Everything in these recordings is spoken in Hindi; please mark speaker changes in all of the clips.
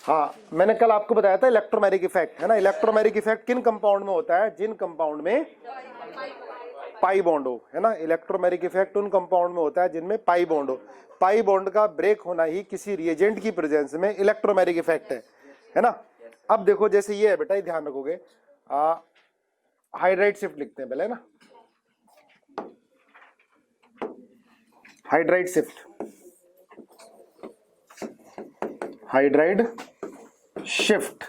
Speaker 1: हाँ, मैंने कल आपको बताया था इलेक्ट्रोमेरिक इफेक्ट, है ना। इलेक्ट्रोमेरिक इफेक्ट किन कंपाउंड में होता है? जिन कंपाउंड में पाई बॉन्ड हो, है ना। इलेक्ट्रोमेरिक इफेक्ट उन कंपाउंड में होता है जिनमें पाई बॉन्ड हो। पाई बॉन्ड का ब्रेक होना ही किसी रिएजेंट की प्रेजेंस में इलेक्ट्रोमेरिक इफेक्ट है ना। अब देखो जैसे ये है बेटा, ये ध्यान रखोगे, हाइड्राइड शिफ्ट लिखते हैं पहले, है ना। Hydride shift, hydride shift,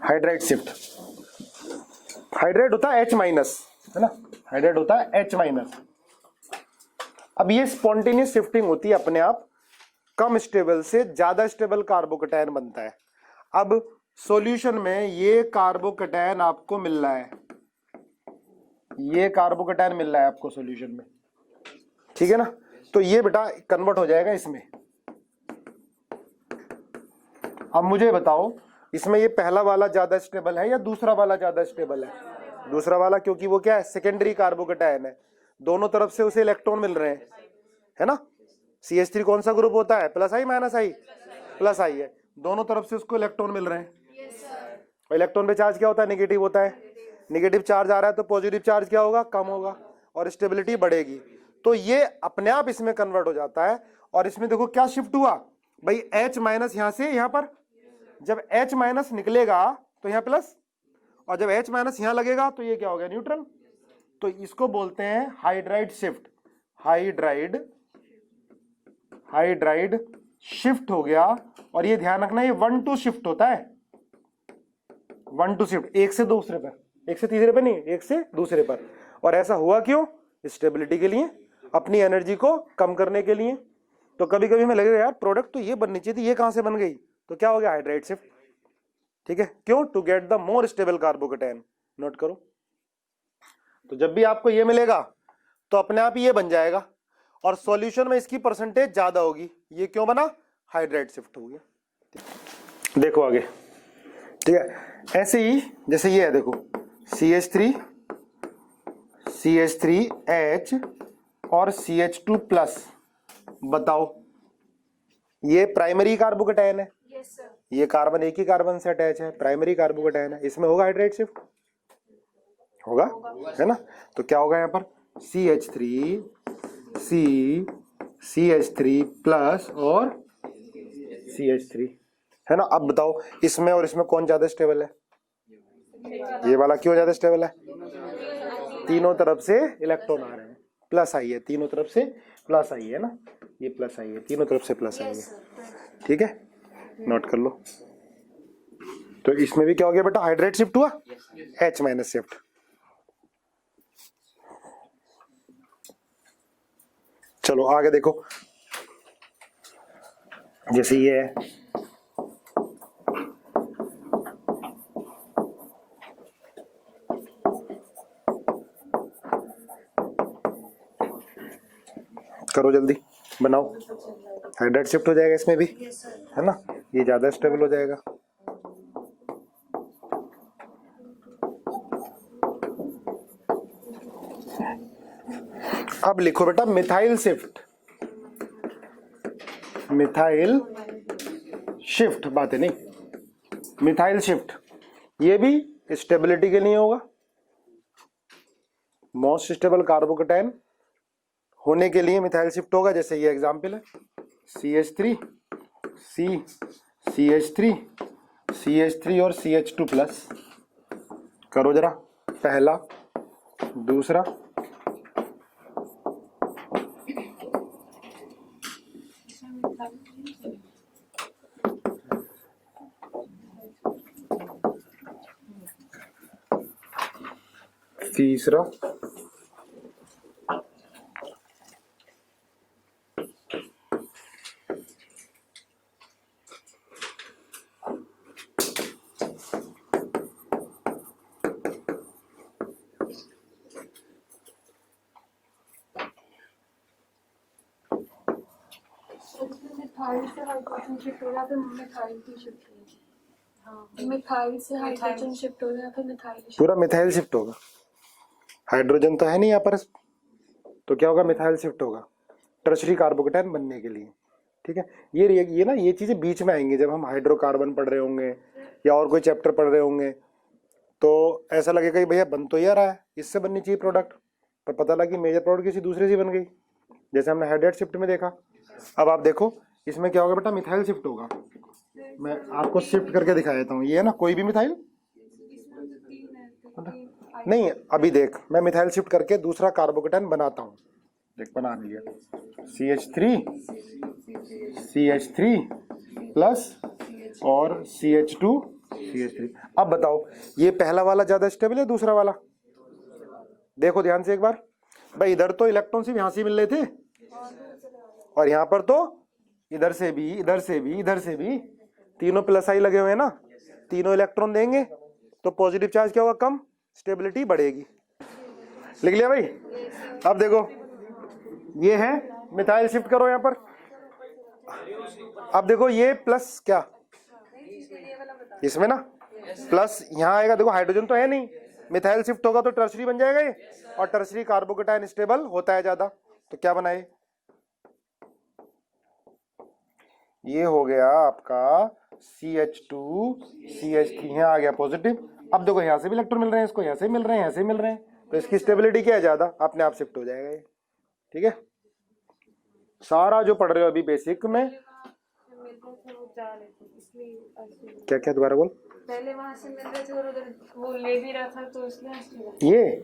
Speaker 1: hydride shift. Hydride होता है H माइनस, है ना। हाइड्राइड होता है H माइनस। अब ये स्पॉन्टेनियस शिफ्टिंग होती है अपने आप, कम स्टेबल से ज्यादा स्टेबल कार्बोकैटायन बनता है। अब सॉल्यूशन में ये कार्बोकैटायन आपको मिल रहा है, ये कार्बोकैटायन मिल रहा है आपको सॉल्यूशन में, ठीक है ना। तो ये बेटा कन्वर्ट हो जाएगा इसमें। अब मुझे बताओ इसमें ये पहला वाला ज्यादा स्टेबल है या दूसरा वाला ज्यादा स्टेबल है? दूसरा वाला, क्योंकि वो क्या है? सेकेंडरी कार्बोकैटायन है, दोनों तरफ से उसे इलेक्ट्रॉन मिल रहे हैं, है ना। CH3 कौन सा ग्रुप होता है? प्लस आई माइनस आई, प्लस आई है, दोनों तरफ से उसको इलेक्ट्रॉन मिल रहे हैं। और इलेक्ट्रॉन पे चार्ज क्या होता है? नेगेटिव होता है। नेगेटिव चार्ज आ रहा है तो पॉजिटिव चार्ज क्या होगा? कम होगा और स्टेबिलिटी बढ़ेगी। तो ये अपने आप इसमें कन्वर्ट हो जाता है। और इसमें देखो क्या शिफ्ट हुआ भाई, H माइनस यहां से यहां पर, जब H माइनस निकलेगा तो यहां प्लस, और जब H माइनस यहां लगेगा तो ये क्या हो गया? न्यूट्रल। तो इसको बोलते हैं hydride shift. Hydride, hydride shift हो गया। और ये ध्यान रखना, ये 1-2 शिफ्ट होता है, 1-2 शिफ्ट, एक से दूसरे पर, एक से तीसरे पर नहीं, एक से दूसरे पर। और ऐसा हुआ क्यों? स्टेबिलिटी के लिए, अपनी एनर्जी को कम करने के लिए। तो कभी कभी हमें लगेगा यार प्रोडक्ट तो ये बननी चाहिए थी, ये कहां से बन गई? तो क्या हो गया? हाइड्राइड शिफ्ट, ठीक है। क्यों? To get the more stable carbocation. Note करो। तो जब भी आपको ये मिलेगा तो अपने आप ये बन जाएगा, और सॉल्यूशन में इसकी परसेंटेज ज्यादा होगी। ये क्यों बना? हाइड्राइड शिफ्ट हो गया। देखो आगे, ठीक है। ऐसे ही जैसे ये है, देखो CH3, CH3H और CH2 प्लस। बताओ ये प्राइमरी कार्बोकैटायन है, ये कार्बन एक ही कार्बन से अटैच है, प्राइमरी कार्बोकैटायन है, इसमें होगा हाइड्राइड शिफ्ट, होगा, है ना। तो क्या होगा यहाँ पर? CH3 C, CH3 प्लस और CH3, है ना। अब बताओ इसमें और इसमें कौन ज्यादा स्टेबल है? ये वाला क्यों ज्यादा स्टेबल है? तीनों तरफ से इलेक्ट्रॉन आ रहे हैं, प्लस आई है, तीनों तरफ से प्लस आई है ना, ये प्लस आई है, तीनों तरफ से प्लस आई है, ठीक है। नोट कर लो। तो इसमें भी क्या हो गया बेटा? हाइड्राइड शिफ्ट हुआ, H माइनस शिफ्ट। चलो आगे देखो, जैसे ये है, करो जल्दी बनाओ, हाइड्राइड शिफ्ट हो जाएगा इसमें भी, है ना। ये ज्यादा स्टेबल हो जाएगा। अब लिखो बेटा मिथाइल शिफ्ट, मिथाइल शिफ्ट, बात है नहीं, मिथाइल शिफ्ट। ये भी स्टेबिलिटी के लिए होगा, मोस्ट स्टेबल कार्बोकैटायन होने के लिए मिथाइल शिफ्ट होगा। जैसे ये एग्जांपल है, CH3 C, CH3 CH3 और CH2 प्लस। करो जरा, पहला, दूसरा, तीसरा,
Speaker 2: मिथाइल से हाइड्रोजन शिफ्ट हो गया, फिर मिथाइल की शिफ्ट होगी। हाँ, मिथाइल से हाइड्रोजन शिफ्ट हो गया, फिर मिथाइल
Speaker 1: पूरा मिथाइल शिफ्ट होगा। हाइड्रोजन तो है नहीं यहाँ पर, तो क्या होगा? मिथाइल शिफ्ट होगा टर्शरी कार्बोकैटायन बनने के लिए, ठीक है। ये ना ये चीजें बीच में आएंगी जब हम हाइड्रोकार्बन पढ़ रहे होंगे या और कोई चैप्टर पढ़ रहे होंगे, तो ऐसा लगेगा कि भैया बन तो ये रहा है, इससे बननी चाहिए प्रोडक्ट, पर पता लगा कि मेजर प्रोडक्ट किसी दूसरे से बन गई, जैसे हमने हाइड्रेट शिफ्ट में देखा। अब आप देखो इसमें क्या होगा बेटा, मिथाइल शिफ्ट होगा। मैं आपको शिफ्ट करके दिखा देता हूँ। ये है ना कोई भी मिथाइल नहीं, अभी देख मैं मिथाइल शिफ्ट करके दूसरा कार्बोकेटाइन बनाता हूँ। देख बना दिया, CH3 प्लस और CH2CH3। अब बताओ ये पहला वाला ज्यादा स्टेबल है दूसरा वाला? देखो ध्यान से एक बार भाई, इधर तो इलेक्ट्रॉन सिर्फ यहां से मिल रहे थे और यहाँ पर तो इधर से भी इधर से भी इधर से भी तीनों प्लस आई लगे हुए हैं ना, तीनों इलेक्ट्रॉन देंगे तो पॉजिटिव चार्ज क्या होगा, कम, स्टेबिलिटी बढ़ेगी। लिख लिया भाई? अब देखो ये है मिथाइल शिफ्ट करो यहाँ पर। अब देखो ये प्लस क्या इसमें ना प्लस यहाँ आएगा, देखो हाइड्रोजन तो है नहीं, मिथाइल शिफ्ट होगा तो टर्सरी बन जाएगा ये, और टर्सरी कार्बोकेटाइन स्टेबल होता है ज्यादा, तो क्या बनाए, ये हो गया आपका CH2CH3, यहाँ आ गया पॉजिटिव। अब देखो यहाँ से भी इलेक्ट्रॉन मिल रहे हैं, इसको यहाँ से मिल रहे हैं, यहाँ से मिल रहे हैं, तो इसकी स्टेबिलिटी क्या है, ज्यादा, अपने आप शिफ्ट हो जाएगा ये। ठीक है, सारा जो पढ़ रहे हो अभी बेसिक में, क्या क्या दोबारा बोल,
Speaker 2: पहले वहां से मिल रहे थे और उधर वो ले भी रहा था तो इसलिए
Speaker 1: ये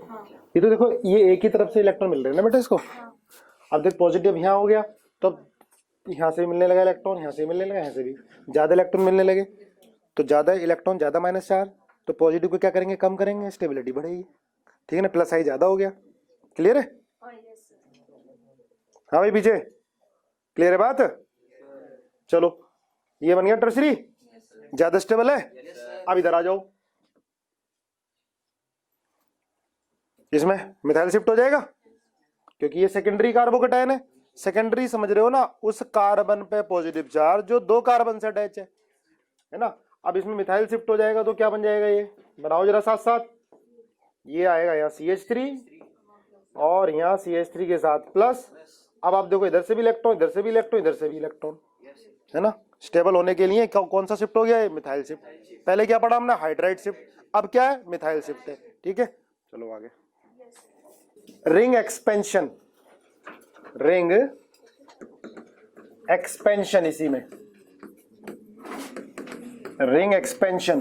Speaker 1: तो देखो ये एक ही तरफ से इलेक्ट्रॉन मिल रहे हैं ना बेटा इसको। अब देख पॉजिटिव यहाँ हो गया तो यहाँ से मिलने लगा इलेक्ट्रॉन, यहाँ से मिलने लगा, यहाँ से भी ज्यादा इलेक्ट्रॉन मिलने लगे, तो ज्यादा इलेक्ट्रॉन ज्यादा माइनस चार्ज, तो पॉजिटिव को क्या करेंगे, कम करेंगे, स्टेबिलिटी बढ़ेगी। ठीक है ना, प्लस आई ज्यादा हो गया। क्लियर है? हाँ भाई पीछे क्लियर है बात? चलो ये बन गया टर्सरी, ज्यादा स्टेबल है। अब इधर आ जाओ, इसमें मिथाइल शिफ्ट हो जाएगा क्योंकि ये सेकेंडरी कार्बोकेटाइन है। सेकेंडरी समझ रहे हो ना, उस कार्बन पे पॉजिटिव चार्ज जो दो कार्बन से अटैच है ना। अब इसमें मिथाइल शिफ्ट हो जाएगा तो क्या बन जाएगा, ये बनाओ जरा साथ साथ, ये आएगा यहाँ CH3 और यहाँ CH3 के साथ प्लस। अब आप देखो इधर से भी इलेक्ट्रॉन, इधर से भी इलेक्ट्रॉन, इधर से भी इलेक्ट्रॉन, है ना। स्टेबल होने के लिए कौन सा शिफ्ट हो गया, मिथाइल शिफ्ट। पहले क्या पढ़ा हमने, हाइड्राइड शिफ्ट, अब क्या है, मिथाइल शिफ्ट है। ठीक है, चलो आगे। रिंग एक्सपेंशन, रिंग एक्सपेंशन, इसी में रिंग एक्सपेंशन,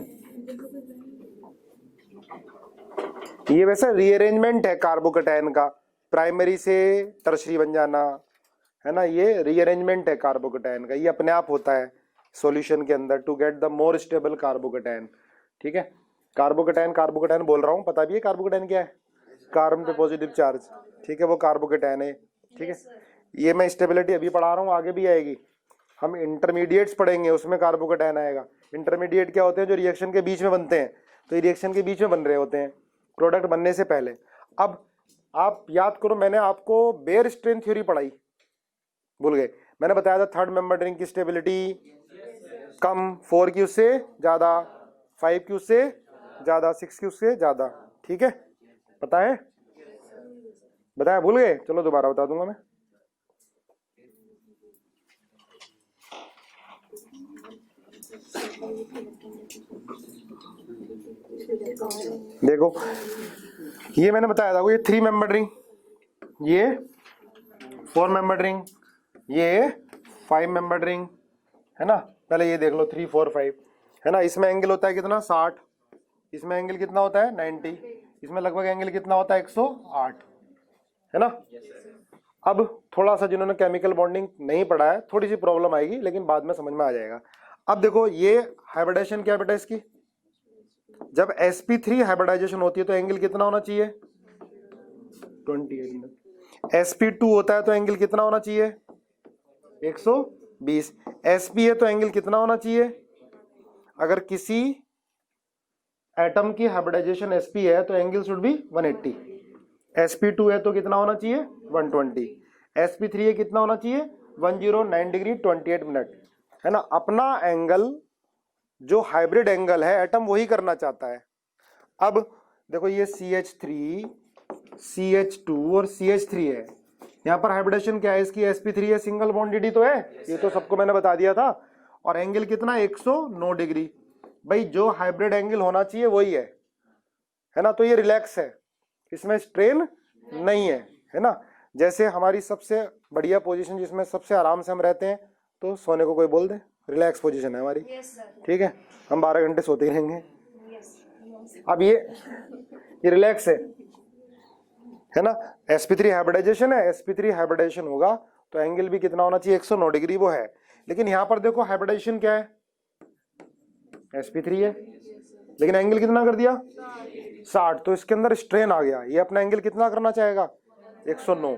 Speaker 1: ये वैसे रीअरेंजमेंट है कार्बोकेटाइन का, प्राइमरी से टर्शरी बन जाना, है ना, ये रीअरेंजमेंट है कार्बोकेटाइन का, ये अपने आप होता है सॉल्यूशन के अंदर to get the more stable carbocation. ठीक है, कार्बोकेटाइन कार्बोकेटाइन बोल रहा हूं, पता भी है कार्बोकेटाइन क्या है, कार्बन पे पॉजिटिव चार्ज। ठीक है, वो कार्बोकेटाइन है। ठीक है, ये मैं स्टेबिलिटी अभी पढ़ा रहा हूँ, आगे भी आएगी, हम इंटरमीडिएट्स पढ़ेंगे उसमें कार्बोकेटाइन आएगा। इंटरमीडिएट क्या होते हैं, जो रिएक्शन के बीच में बनते हैं, तो ये रिएक्शन के बीच में बन रहे होते हैं प्रोडक्ट बनने से पहले। अब आप याद करो, मैंने आपको बेयर स्ट्रेन थ्योरी पढ़ाई, भूल गए? मैंने बताया था थर्ड मेंबर रिंग की स्टेबिलिटी कम, 4 की उससे ज्यादा, 5 की उससे ज्यादा, 6 की उससे ज्यादा। ठीक है, पता है, बताया, भूल गए? चलो दोबारा बता दूंगा मैं। देखो ये मैंने बताया था, वो ये 3 मेंबर रिंग, ये 4 मेंबर रिंग, ये 5 मेंबर रिंग, है ना। पहले ये देख लो 3 4 5, है ना। इसमें एंगल होता है कितना, 60, इसमें एंगल कितना होता है 90, इसमें लगभग एंगल कितना होता है 108, है ना। अब थोड़ा सा जिन्होंने केमिकल बॉन्डिंग नहीं पढ़ा है थोड़ी सी प्रॉब्लम आएगी, लेकिन बाद में समझ में आ जाएगा। अब देखो ये हाइब्रिडाइजेशन क्या है बेटा इसकी, जब sp3 हाइब्रिडाइजेशन होती है तो एंगल कितना होना चाहिए 28। sp2 होता है तो एंगल कितना होना चाहिए 120। sp है तो एंगल कितना होना चाहिए, अगर किसी एटम की हाइब्रिडाइजेशन sp है तो एंगल शुड बी 180। sp2 है तो कितना होना चाहिए 120। sp3 है कितना होना चाहिए 109 डिग्री 28 मिनट, है ना। अपना एंगल जो हाइब्रिड एंगल है एटम वही करना चाहता है। अब देखो ये CH3 CH2 और CH3 है, यहाँ पर हाइब्रिडेशन क्या है इसकी, sp3 है, सिंगल बॉन्ड dd तो है, ये तो सबको मैंने बता दिया था। और एंगल कितना 109 डिग्री। भाई जो हाइब्रिड एंगल होना चाहिए वही है ना, तो ये रिलैक्स है, इसमें स्ट्रेन नहीं है ना। जैसे हमारी सबसे बढ़िया पोजीशन जिसमें सबसे आराम से हम रहते हैं, तो सोने को कोई बोल दे, रिलैक्स पोजीशन है हमारी। ठीक है, हम 12 घंटे सोते ही रहेंगे। अब ये रिलैक्स है ना। sp3 हाइब्रिडाइजेशन है, sp3 हाइब्रिडाइजेशन होगा तो एंगल भी कितना होना चाहिए, 109 डिग्री वो है। लेकिन यहां पर देखो हाइब्रिडाइजेशन क्या है, sp3 है, लेकिन एंगल कितना कर दिया 60, तो इसके अंदर स्ट्रेन आ गया। ये अपना एंगल कितना करना चाहेगा 109,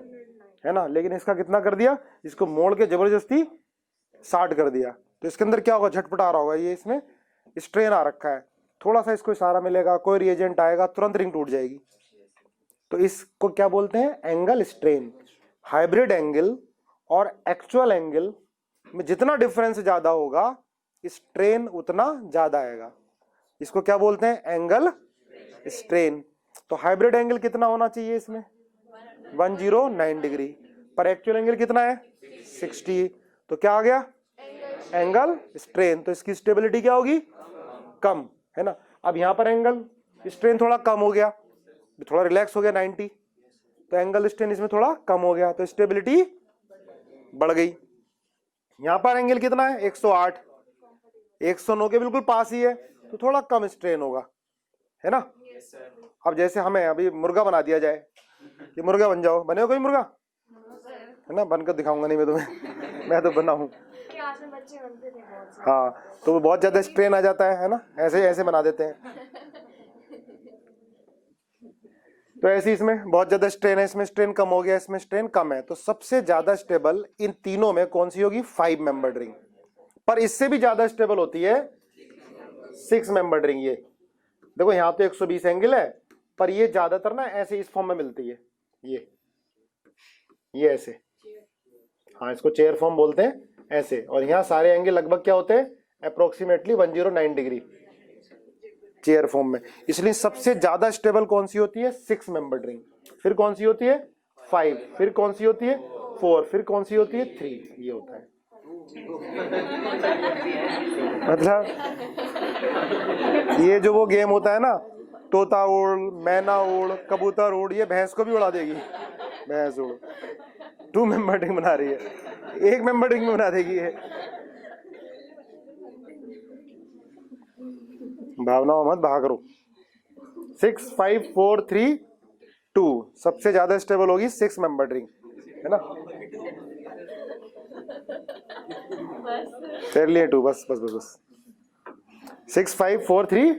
Speaker 1: है ना, लेकिन इसका कितना कर दिया, इसको मोड़ के जबरदस्ती 60 कर दिया। तो इसके अंदर क्या होगा, झटपट आ रहा होगा, ये इसमें स्ट्रेन आ रखा है। थोड़ा सा इसको इशारा मिलेगा, कोई रिएजेंट आएगा, तुरंत रिंग टूट जाएगी। तो इसको क्या बोलते हैं, एंगल स्ट्रेन। हाइब्रिड एंगल और एक्चुअल एंगल में जितना डिफरेंस ज्यादा होगा, स्ट्रेन उतना ज्यादा आएगा। इसको क्या बोलते हैं, एंगल स्ट्रेन। तो हाइब्रिड एंगल कितना होना चाहिए इसमें 109 डिग्री, पर एक्चुअल एंगल कितना है 60, तो क्या आ गया एंगल स्ट्रेन। तो इसकी स्टेबिलिटी क्या होगी, कम, है ना। अब यहां पर एंगल स्ट्रेन थोड़ा कम हो गया, थोड़ा रिलैक्स हो गया 90, तो एंगल स्ट्रेन इसमें थोड़ा कम हो गया, तो स्टेबिलिटी बढ़ गई। यहां पर एंगल कितना है 108, 109 के बिल्कुल पास ही है, तो थोड़ा कम स्ट्रेन होगा, है ना। अब जैसे हमें अभी मुर्गा बना दिया जाए कि मुर्गा बन जाओ, बने हो कोई मुर्गा, है ना, बनकर दिखाऊंगा नहीं मैं तुम्हें, मैं तो बना हूं। हाँ, तो बहुत ज्यादा स्ट्रेन आ जाता है ना, ऐसे ऐसे बना देते हैं। तो ऐसे इसमें बहुत ज्यादा स्ट्रेन है, इसमें स्ट्रेन कम हो गया, इसमें स्ट्रेन कम है। तो सबसे ज्यादा स्टेबल इन तीनों में कौन सी होगी, 5 मेंबर्ड रिंग। पर इससे भी ज्यादा स्टेबल होती है 6 मेंबर्ड रिंग। ये देखो यहाँ तो 120 एंगल है, पर ये ज्यादातर ना ऐसे इस फॉर्म में मिलती है, ये ऐसे, हाँ इसको चेयर फॉर्म बोलते हैं ऐसे। और यहाँ सारे एंगल लगभग क्या होते हैं, अप्रोक्सीमेटली 109 डिग्री चेयर फॉर्म में। इसलिए सबसे ज्यादा स्टेबल कौन सी होती है, 6 मेंबर्ड रिंग। फिर कौन सी होती है 5, फिर कौन सी होती है 4, फिर कौन सी होती है 3, ये होता है। मतलब ये जो वो गेम होता है ना, तोता उड़, मैना उड़, कबूतर उड़, ये भैंस को भी उड़ा देगी। भैंस उड़ 2 मेंबर रिंग बना रही है, 1 मेंबर रिंग में बना देगी ये। भावना मत भाग करो। 6, 5, 4, 3, 2 सबसे ज्यादा स्टेबल होगी 6 मेंबर रिंग, है ना। कर लिए 2, बस बस बस बस। 6, 5, 4, 3,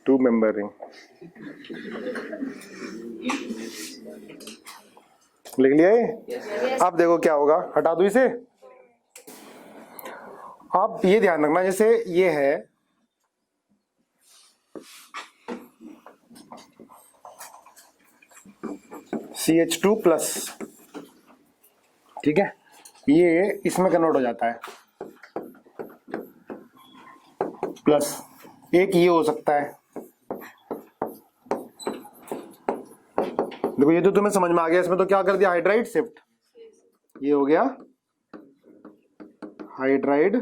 Speaker 1: 2 मेंबर रिंग। लिख लिया ये। अब देखो क्या होगा, हटा दो इसे। आप ये ध्यान रखना, जैसे ये है CH2+, ठीक है, ये इसमें कन्वर्ट हो जाता है प्लस, एक ये हो सकता है। देखो ये तो तुम्हें समझ में आ गया, इसमें तो क्या कर दिया, हाइड्राइड शिफ्ट, ये हो गया हाइड्राइड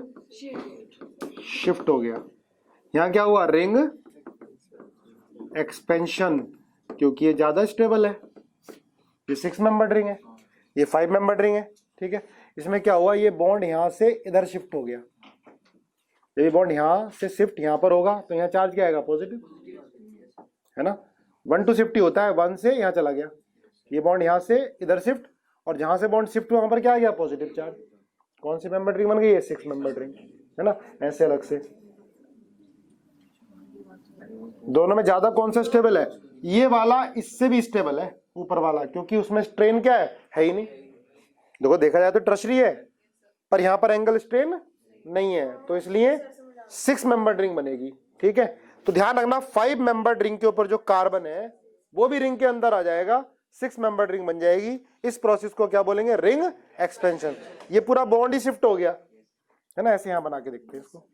Speaker 1: शिफ्ट हो गया। यहां क्या हुआ, रिंग एक्सपेंशन, क्योंकि ये ज्यादा स्टेबल है। ये 6 मेंबर रिंग है, ये 5 मेंबर रिंग है, ठीक है। इसमें क्या हुआ, ये बॉन्ड यहां से इधर शिफ्ट हो गया। जब ये बॉन्ड यहां से शिफ्ट यहां पर होगा तो यहाँ चार्ज क्या आएगा, पॉजिटिव, है ना। 1 to शिफ्ट ही होता है, 1 से यहाँ चला गया, ये बॉन्ड यहां से इधर शिफ्ट, और जहां से बॉन्ड शिफ्ट हुआ वहां पर क्या आ गया, पॉजिटिव चार्ज। कौन सी मेंबर रिंग बन गई है, 6 मेंबर रिंग, है ना। ऐसे अलग से दोनों में ज्यादा कौन सा स्टेबल है, ये वाला इससे भी स्टेबल है ऊपर वाला, क्योंकि उसमें स्ट्रेन क्या है ही नहीं। देखो देखा जाए तो टर्शरी है, पर यहां पर एंगल स्ट्रेन नहीं है, तो इसलिए 6 मेंबर रिंग बनेगी, ठीक है। तो ध्यान रखना 5 मेंबर रिंग के ऊपर जो कार्बन है वो भी रिंग के अंदर आ जाएगा, 6 मेंबर रिंग बन जाएगी। इस प्रोसेस को क्या बोलेंगे, रिंग एक्सपेंशन। ये पूरा बॉन्ड ही शिफ्ट हो गया, है ना। ऐसे यहां बना के देखते हैं इसको।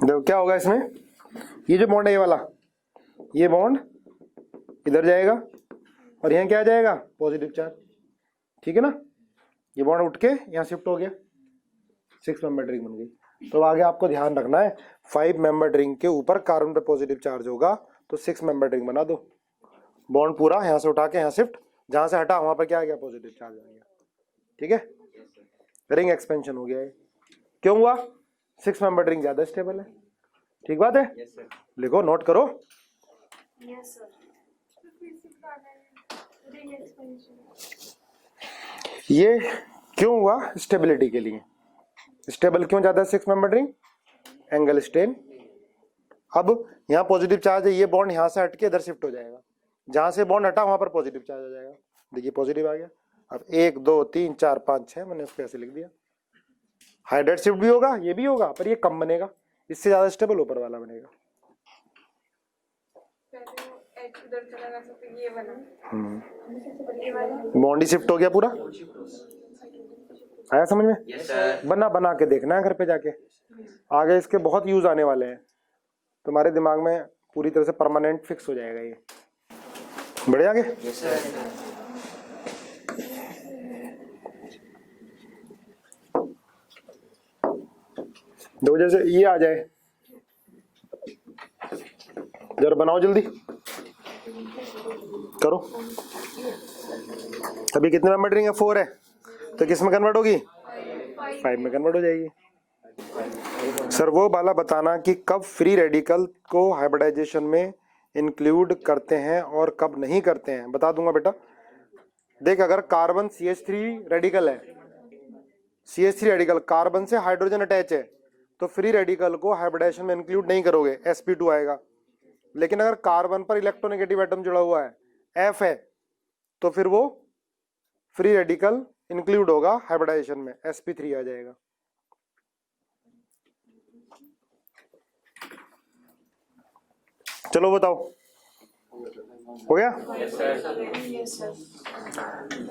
Speaker 1: देखो क्या होगा इसमें, ये जो बॉन्ड है ये वाला, ये बॉन्ड इधर जाएगा और यहाँ क्या आ जाएगा, पॉजिटिव चार्ज, ठीक है ना। ये बॉन्ड उठ के यहाँ शिफ्ट हो गया, 6 मेंबर रिंग बन गई। तो आगे आपको ध्यान रखना है, 5 मेंबर रिंग के ऊपर कार्बन पे पॉजिटिव चार्ज होगा तो 6 मेंबर रिंग बना दो, बॉन्ड पूरा यहाँ से उठा के यहाँ शिफ्ट, जहां से हटा वहां पर क्या आ गया, पॉजिटिव चार्ज आ गया, ठीक है। रिंग एक्सपेंशन हो गया है। क्यों हुआ, 6 मेंबर रिंग ज्यादा स्टेबल है, ठीक बात है। लिखो, नोट करो।
Speaker 2: Yes sir. रिंग एक्सपेंशन
Speaker 1: ये क्यों हुआ, स्टेबिलिटी के लिए। स्टेबल क्यों ज्यादा है 6 मेंबर रिंग, एंगल स्ट्रेन। अब यहाँ पॉजिटिव चार्ज है, ये बॉन्ड यहाँ से हट के इधर शिफ्ट हो जाएगा, जहां से बॉन्ड हटा वहां पर पॉजिटिव चार्ज आ जाएगा। देखिए पॉजिटिव आ गया। अब 1 2 3 4 5 6 मैंने उसको ऐसे लिख दिया। हाइड्रेट शिफ्ट भी होगा, ये भी होगा, पर ये कम बनेगा, इससे ज्यादा स्टेबल ऊपर वाला बनेगा।
Speaker 2: इधर चला गया तो ये बना,
Speaker 1: बॉन्ड ही शिफ्ट हो गया पूरा। आया समझ में? बना बना के देखना है घर पे जाके, आगे इसके बहुत यूज आने वाले हैं, तुम्हारे दिमाग में पूरी तरह से परमानेंट फिक्स हो जाएगा ये। बढ़िया आगे। दो जैसे ये आ जाए, जरा बनाओ जल्दी करो। अभी कितने मेंबर रिंग है, 4 है, तो किस में कन्वर्ट होगी, 5 में कन्वर्ट हो जाएगी। सर वो वाला बताना कि कब फ्री रेडिकल को हाइब्रिडाइजेशन में इंक्लूड करते हैं और कब नहीं करते हैं, बता दूंगा बेटा। देख, अगर कार्बन CH3 रेडिकल है, CH3 रेडिकल कार्बन से हाइड्रोजन अटैच है, तो फ्री रेडिकल को हाइब्रिडाइजेशन में इंक्लूड नहीं करोगे, sp2 आएगा। लेकिन अगर कार्बन पर इलेक्ट्रोनेगेटिव एटम जुड़ा हुआ है, F है, तो फिर वो फ्री रेडिकल इंक्लूड होगा हाइब्रिडाइजेशन में, sp3 आ जाएगा। चलो बताओ, हो गया?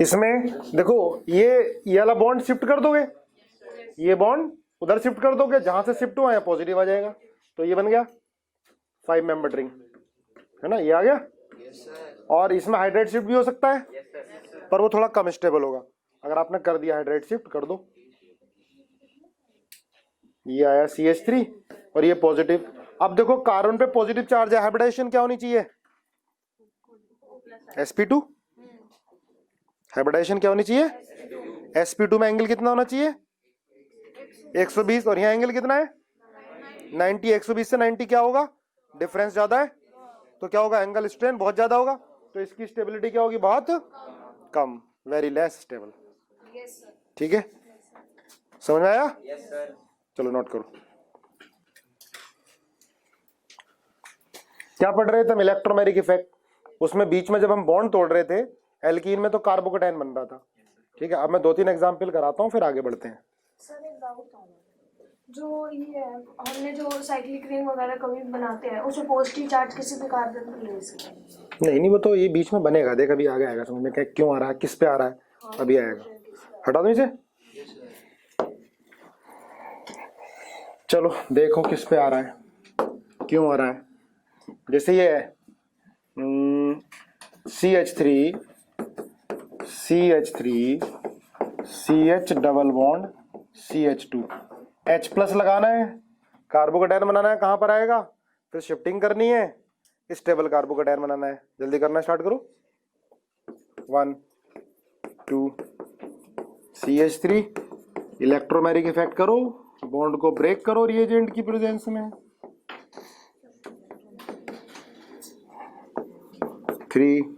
Speaker 1: इसमें देखो, ये वाला बॉन्ड शिफ्ट कर दोगे, ये बॉन्ड उधर शिफ्ट कर दोगे, जहां से शिफ्ट हुआ है पॉजिटिव आ जाएगा, तो ये बन गया 5 मेंबर रिंग, है ना, ये आ गया। और इसमें हाइड्रेट शिफ्ट भी हो सकता है, पर वो थोड़ा कम स्टेबल होगा। अगर आपने कर दिया हाइड्रेट शिफ्ट, कर दो, ये आया CH3 और ये पॉजिटिव। अब देखो कार्बन पे पॉजिटिव चार्ज है, हाइब्रिडाइजेशन क्या होनी चाहिए, sp2। हाइब्रिडाइजेशन क्या होनी चाहिए, sp2 में एंगल कितना होना चाहिए, 120, और यहाँ एंगल कितना है 90। 120 से 90 क्या होगा, डिफरेंस ज्यादा है, तो क्या होगा, एंगल स्ट्रेन बहुत ज्यादा होगा, तो इसकी स्टेबिलिटी क्या होगी, बहुत कम, वेरी लेस स्टेबल। ठीक है, समझ में आया? चलो नोट करो। क्या पढ़ रहे थे हम, इलेक्ट्रोमेरिक इफेक्ट। उसमें बीच में जब हम बॉन्ड तोड़ रहे थे एल्कीन में, तो कार्बोकेटाइन बन रहा था। ठीक है, अब मैं 2-3 एग्जाम्पल कराता हूँ, फिर आगे बढ़ते हैं।
Speaker 2: सर एक डाउट था, जो ये हमने जो साइक्लिक रिंग वगैरह कभी बनाते हैं, उसमें पॉजिटिव चार्ज किसी भी कार्बन पर ले सकते हैं?
Speaker 1: नहीं, वो तो ये बीच में बनेगा, देख अभी आगे आएगा समझ में, क्या क्यों आ रहा है, किस पे आ रहा है, अभी आएगा। हटा दो इसे, चलो देखो किस पे आ रहा है, क्यों आ रहा है। जैसे ये है CH3 CH double bond CH2, H plus लगाना है, कार्बोकेटाइन बनाना है, कहाँ पर आएगा, फिर शिफ्टिंग करनी है, स्टेबल कार्बोकेटाइन बनाना है। जल्दी करना स्टार्ट करो, 1 2 CH3, इलेक्ट्रोमेरिक इफेक्ट करो, बॉन्ड को ब्रेक करो रिएजेंट की प्रेजेंस में, 3 4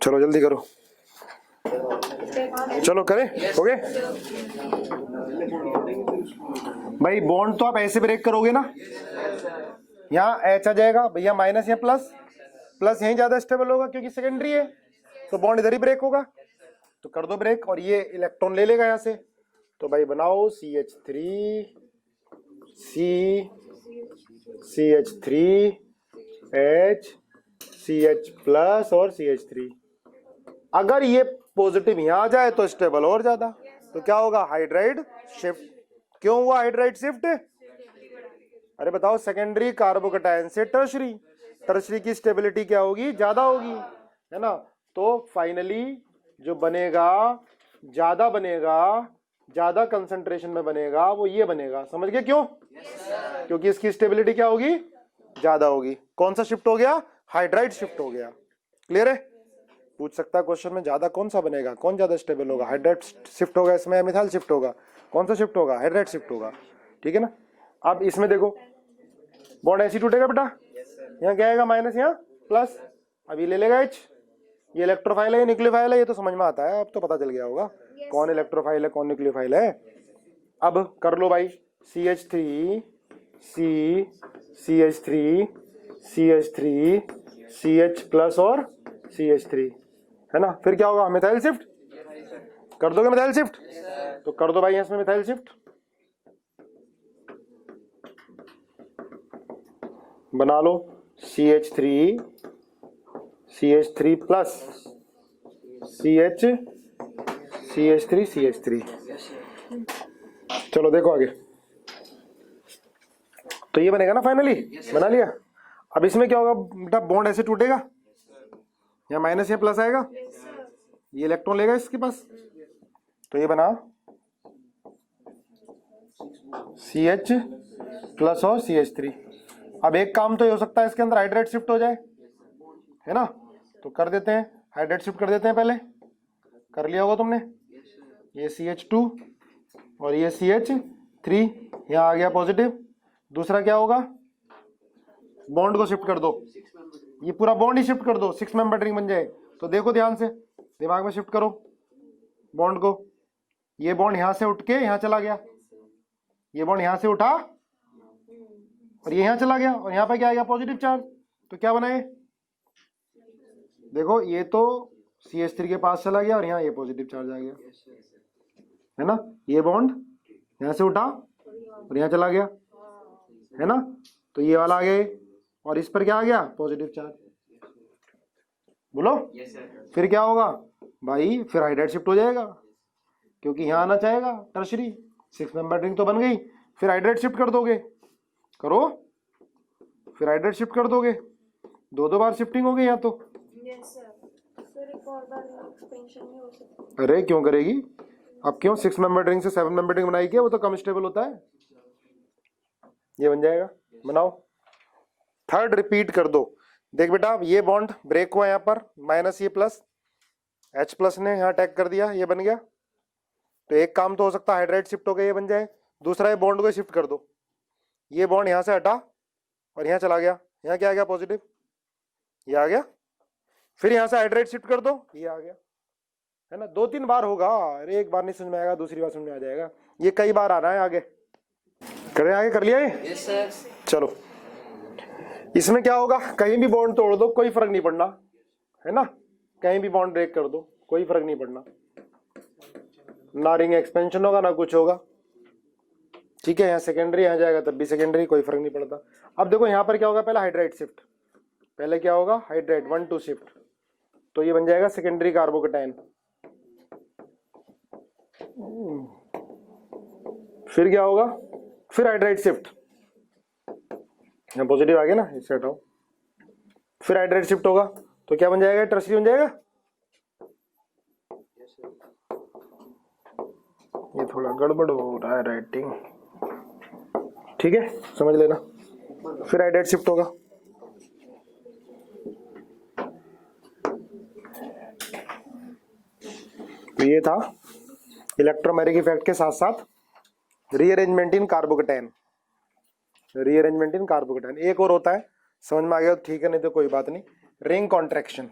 Speaker 1: चलो जल्दी करो, चलो करें, हो गए भाई। बॉन्ड तो आप ऐसे ब्रेक करोगे ना, यहाँ एच आ जाएगा भैया माइनस या प्लस, प्लस यहीं ज्यादा स्टेबल होगा क्योंकि सेकेंडरी है, तो बॉन्ड इधर ही ब्रेक होगा, तो कर दो ब्रेक और ये इलेक्ट्रॉन ले लेगा यहाँ से। तो भाई बनाओ CH3 CH3 H CH plus और CH3। अगर ये पॉजिटिव यहाँ आ जाए तो स्टेबल और ज्यादा, तो क्या होगा, हाइड्राइड शिफ्ट। क्यों हुआ हाइड्राइड शिफ्ट? अरे बताओ, सेकेंडरी कार्बोकैटायन से टर्शरी, टर्शरी की स्टेबिलिटी क्या होगी, ज्यादा होगी, है ना। तो फाइनली जो बनेगा, ज्यादा बनेगा, ज्यादा कंसंट्रेशन में बनेगा, वो ये बनेगा। समझ गए क्यों? क्योंकि इसकी स्टेबिलिटी क्या होगी, ज्यादा होगी। कौन सा शिफ्ट हो गया, हाइड्राइड शिफ्ट हो गया। क्लियर है? पूछ सकता है क्वेश्चन में, ज्यादा कौन सा बनेगा, कौन ज्यादा स्टेबल होगा, हाइड्राइड शिफ्ट होगा इसमें, मिथाइल शिफ्ट होगा, कौन सा शिफ्ट होगा, हाइड्राइड शिफ्ट होगा। ठीक है ना। अब इसमें देखो, बॉन्ड ऐसी टूटेगा बेटा, यहाँ क्या आएगा माइनस, यहाँ प्लस, अब ये ले लेगा H। ये इलेक्ट्रोफाइल है, न्यूक्लियोफाइल है, ये तो समझ में आता है, अब तो पता चल गया होगा कौन इलेक्ट्रोफाइल है कौन न्यूक्लियोफाइल है। अब कर लो भाई, CH3 CH3 CH3 CH plus और CH3, है ना। फिर क्या होगा, मिथाइल शिफ्ट कर दोगे, मिथाइल शिफ्ट, तो कर दो भाई इसमें मिथाइल शिफ्ट। बना लो CH3 प्लस CH3 चलो देखो आगे, तो ये बनेगा ना फाइनली, बना लिया। अब इसमें क्या होगा बेटा, बॉन्ड ऐसे टूटेगा, या माइनस या प्लस आएगा, ये इलेक्ट्रॉन लेगा इसके पास, तो ये बना CH प्लस और CH3। अब एक काम तो ये हो सकता है इसके अंदर हाइड्राइड शिफ्ट हो जाए, है ना, तो कर देते हैं, हाइड्राइड शिफ्ट कर देते हैं। पहले कर लिया होगा तुमने, ये CH2 और ये CH3, यहाँ आ गया पॉजिटिव। दूसरा क्या होगा, बॉन्ड को शिफ्ट कर दो, ये पूरा बॉन्ड ही शिफ्ट कर दो, 6 मेंबर रिंग बन जाए। तो देखो ध्यान से, दिमाग में शिफ्ट करो बॉन्ड को। ये बॉन्ड यहां से उठ के यहां चला गया, ये बॉन्ड यहां से उठा और ये यहां चला गया, और यहां पे क्या आ गया, पॉजिटिव चार्ज। तो क्या बना ये, देखो ये तो CH3 के पास चला गया और यहाँ ये पॉजिटिव चार्ज आ गया, है ना। ये बॉन्ड यहां से उठा और यहाँ चला गया, है ना, तो ये वाला आ गया, और इस पर क्या आ गया, पॉजिटिव चार्ज। बोलो फिर क्या होगा भाई, फिर हाइड्राइड शिफ्ट हो जाएगा, क्योंकि यहाँ आना चाहेगा टर्शरी, 6 मेंबर रिंग तो बन गई। फिर हाइड्राइड शिफ्ट कर दोगे, करो, फिर हाइड्राइड शिफ्ट कर दोगे, 2 बार शिफ्टिंग हो गई यहाँ तो। अरे क्यों करेगी, अब क्यों, 6 मेंबर रिंग से 7 मेंबर रिंग बनाई क्या, वो तो कम स्टेबल होता है। ये बन जाएगा, बनाओ, थर्ड रिपीट कर दो। देख बेटा, ये बॉन्ड ब्रेक हुआ यहाँ पर, माइनस ये प्लस, H प्लस ने यहाँ अटैक कर दिया, ये बन गया। तो एक काम तो हो सकता है हाइड्राइड शिफ्ट हो गया, ये बन जाए। दूसरा, ये बॉन्ड को शिफ्ट कर दो, ये बॉन्ड यहाँ से हटा और यहाँ चला गया, यहाँ क्या आ गया, पॉजिटिव, ये आ गया। फिर यहाँ से हाइड्राइड शिफ्ट कर दो, ये आ गया, है ना। 2-3 बार होगा, अरे एक बार नहीं समझ में आएगा, दूसरी बार समझ में आ जाएगा, ये कई बार आना है। आगे करें, आगे कर लिया ये,
Speaker 3: यस सर।
Speaker 1: चलो। इसमें क्या होगा, कहीं भी बॉन्ड तोड़ दो, कोई फर्क नहीं पड़ना, है ना, कहीं भी बॉन्ड ब्रेक कर दो, कोई फर्क नहीं पड़ना, ना रिंग एक्सपेंशन होगा ना कुछ होगा। ठीक है, यहाँ सेकेंडरी यहाँ जाएगा तब भी सेकेंडरी, कोई फर्क नहीं पड़ता। अब देखो यहाँ पर क्या होगा, पहले हाइड्राइड शिफ्ट, पहले क्या होगा, हाइड्राइड 1-2 शिफ्ट, तो ये बन जाएगा सेकेंडरी कार्बोकैटायन। फिर क्या होगा, फिर हाइड्राइड शिफ्ट, यहाँ पॉजिटिव आ गया ना, इससे हटाओ, फिर हाइड्राइड शिफ्ट होगा, तो क्या बन जाएगा, टर्शरी बन जाएगा। ये थोड़ा गड़बड़ हो रहा है राइटिंग, ठीक है, समझ लेना। फिर हाइड्राइड शिफ्ट होगा, तो ये था इलेक्ट्रोमेरिक इफेक्ट के साथ साथ रीअरेंजमेंट इन कार्बोकैटायन, रीअरेंजमेंट इन कार्बोकैटायन। एक और होता है, समझ में आ गया तो ठीक है, नहीं तो कोई बात नहीं, ring contraction.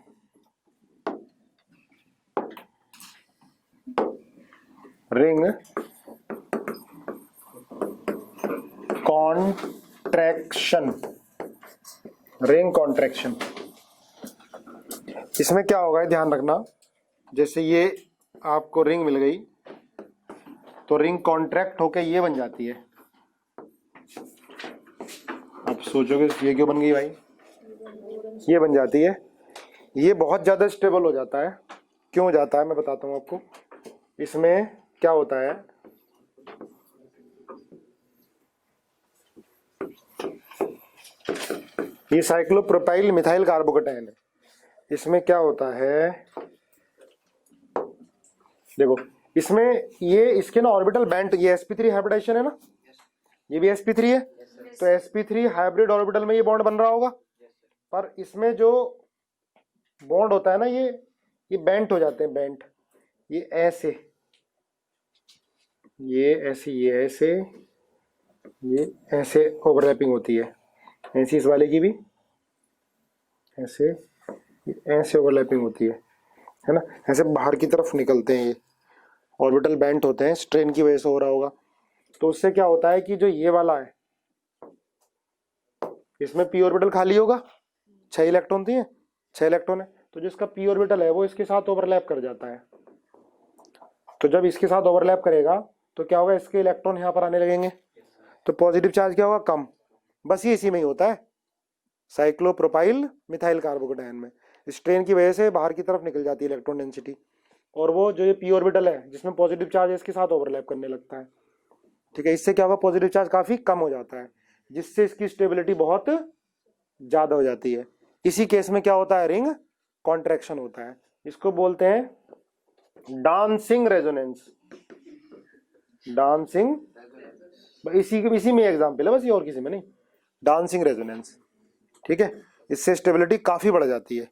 Speaker 1: Ring contraction, ring contraction. इसमें क्या होगा ध्यान रखना, जैसे ये आपको रिंग मिल गई तो रिंग कॉन्ट्रैक्ट होके ये बन जाती है। आप सोचोगे ये क्यों बन गई भाई, ये बन जाती है। ये बहुत ज़्यादा स्टेबल हो जाता है। क्यों हो जाता है मैं बताता हूँ आपको। इसमें क्या होता है, ये साइक्लोप्रोपाइल मिथाइल कार्बोकेटायन है। इसमें क्या होता है, देखो इसमें ये इसके ना ऑर्बिटल बैंड, ये sp3 हाइब्रिडाइजेशन है ना, ये भी sp3 है, तो sp3 हाइब्रिड ऑर्बिटल में ये बॉन्ड बन रहा होगा, पर इसमें जो बॉन्ड होता है ना ये बेंट हो जाते हैं, बेंट, ये ऐसे, ये ऐसे, ये ऐसे, ये ऐसे ओवरलैपिंग होती है, ऐसी इस वाले की भी ऐसे, ये ऐसे ओवरलैपिंग होती है ना, ऐसे बाहर की तरफ निकलते हैं, ये ऑर्बिटल बेंट होते हैं, स्ट्रेन की वजह से हो रहा होगा। तो उससे क्या होता है कि जो ये वाला है इसमें p ऑर्बिटल खाली होगा, 6 इलेक्ट्रॉन दिए, 6 इलेक्ट्रॉन है, तो जिसका p ऑर्बिटल है वो इसके साथ ओवरलैप कर जाता है। तो जब इसके साथ ओवरलैप करेगा तो क्या होगा, इसके इलेक्ट्रॉन यहाँ पर आने लगेंगे, तो पॉजिटिव चार्ज क्या होगा, कम। बस ये इसी में ही होता है, साइक्लोप्रोपाइल मिथाइल कार्बोकेटायन में स्ट्रेन की वजह से बाहर की तरफ निकल जाती है इलेक्ट्रॉन डेंसिटी, और वो जो ये p ऑर्बिटल है जिसमें पॉजिटिव चार्ज है इसके साथ ओवरलैप करने लगता है। ठीक है, इससे क्या होगा, पॉजिटिव चार्ज काफी कम हो जाता है, जिससे इसकी स्टेबिलिटी बहुत ज्यादा हो जाती है। इसी केस में क्या होता है, रिंग कॉन्ट्रैक्शन होता है। इसको बोलते हैं डांसिंग रेजोनेंस, डांसिंग, इसी में एग्जाम्पल है बस, ये और किसी में नहीं, डांसिंग रेजोनेंस। ठीक है, इससे स्टेबिलिटी काफी बढ़ जाती है।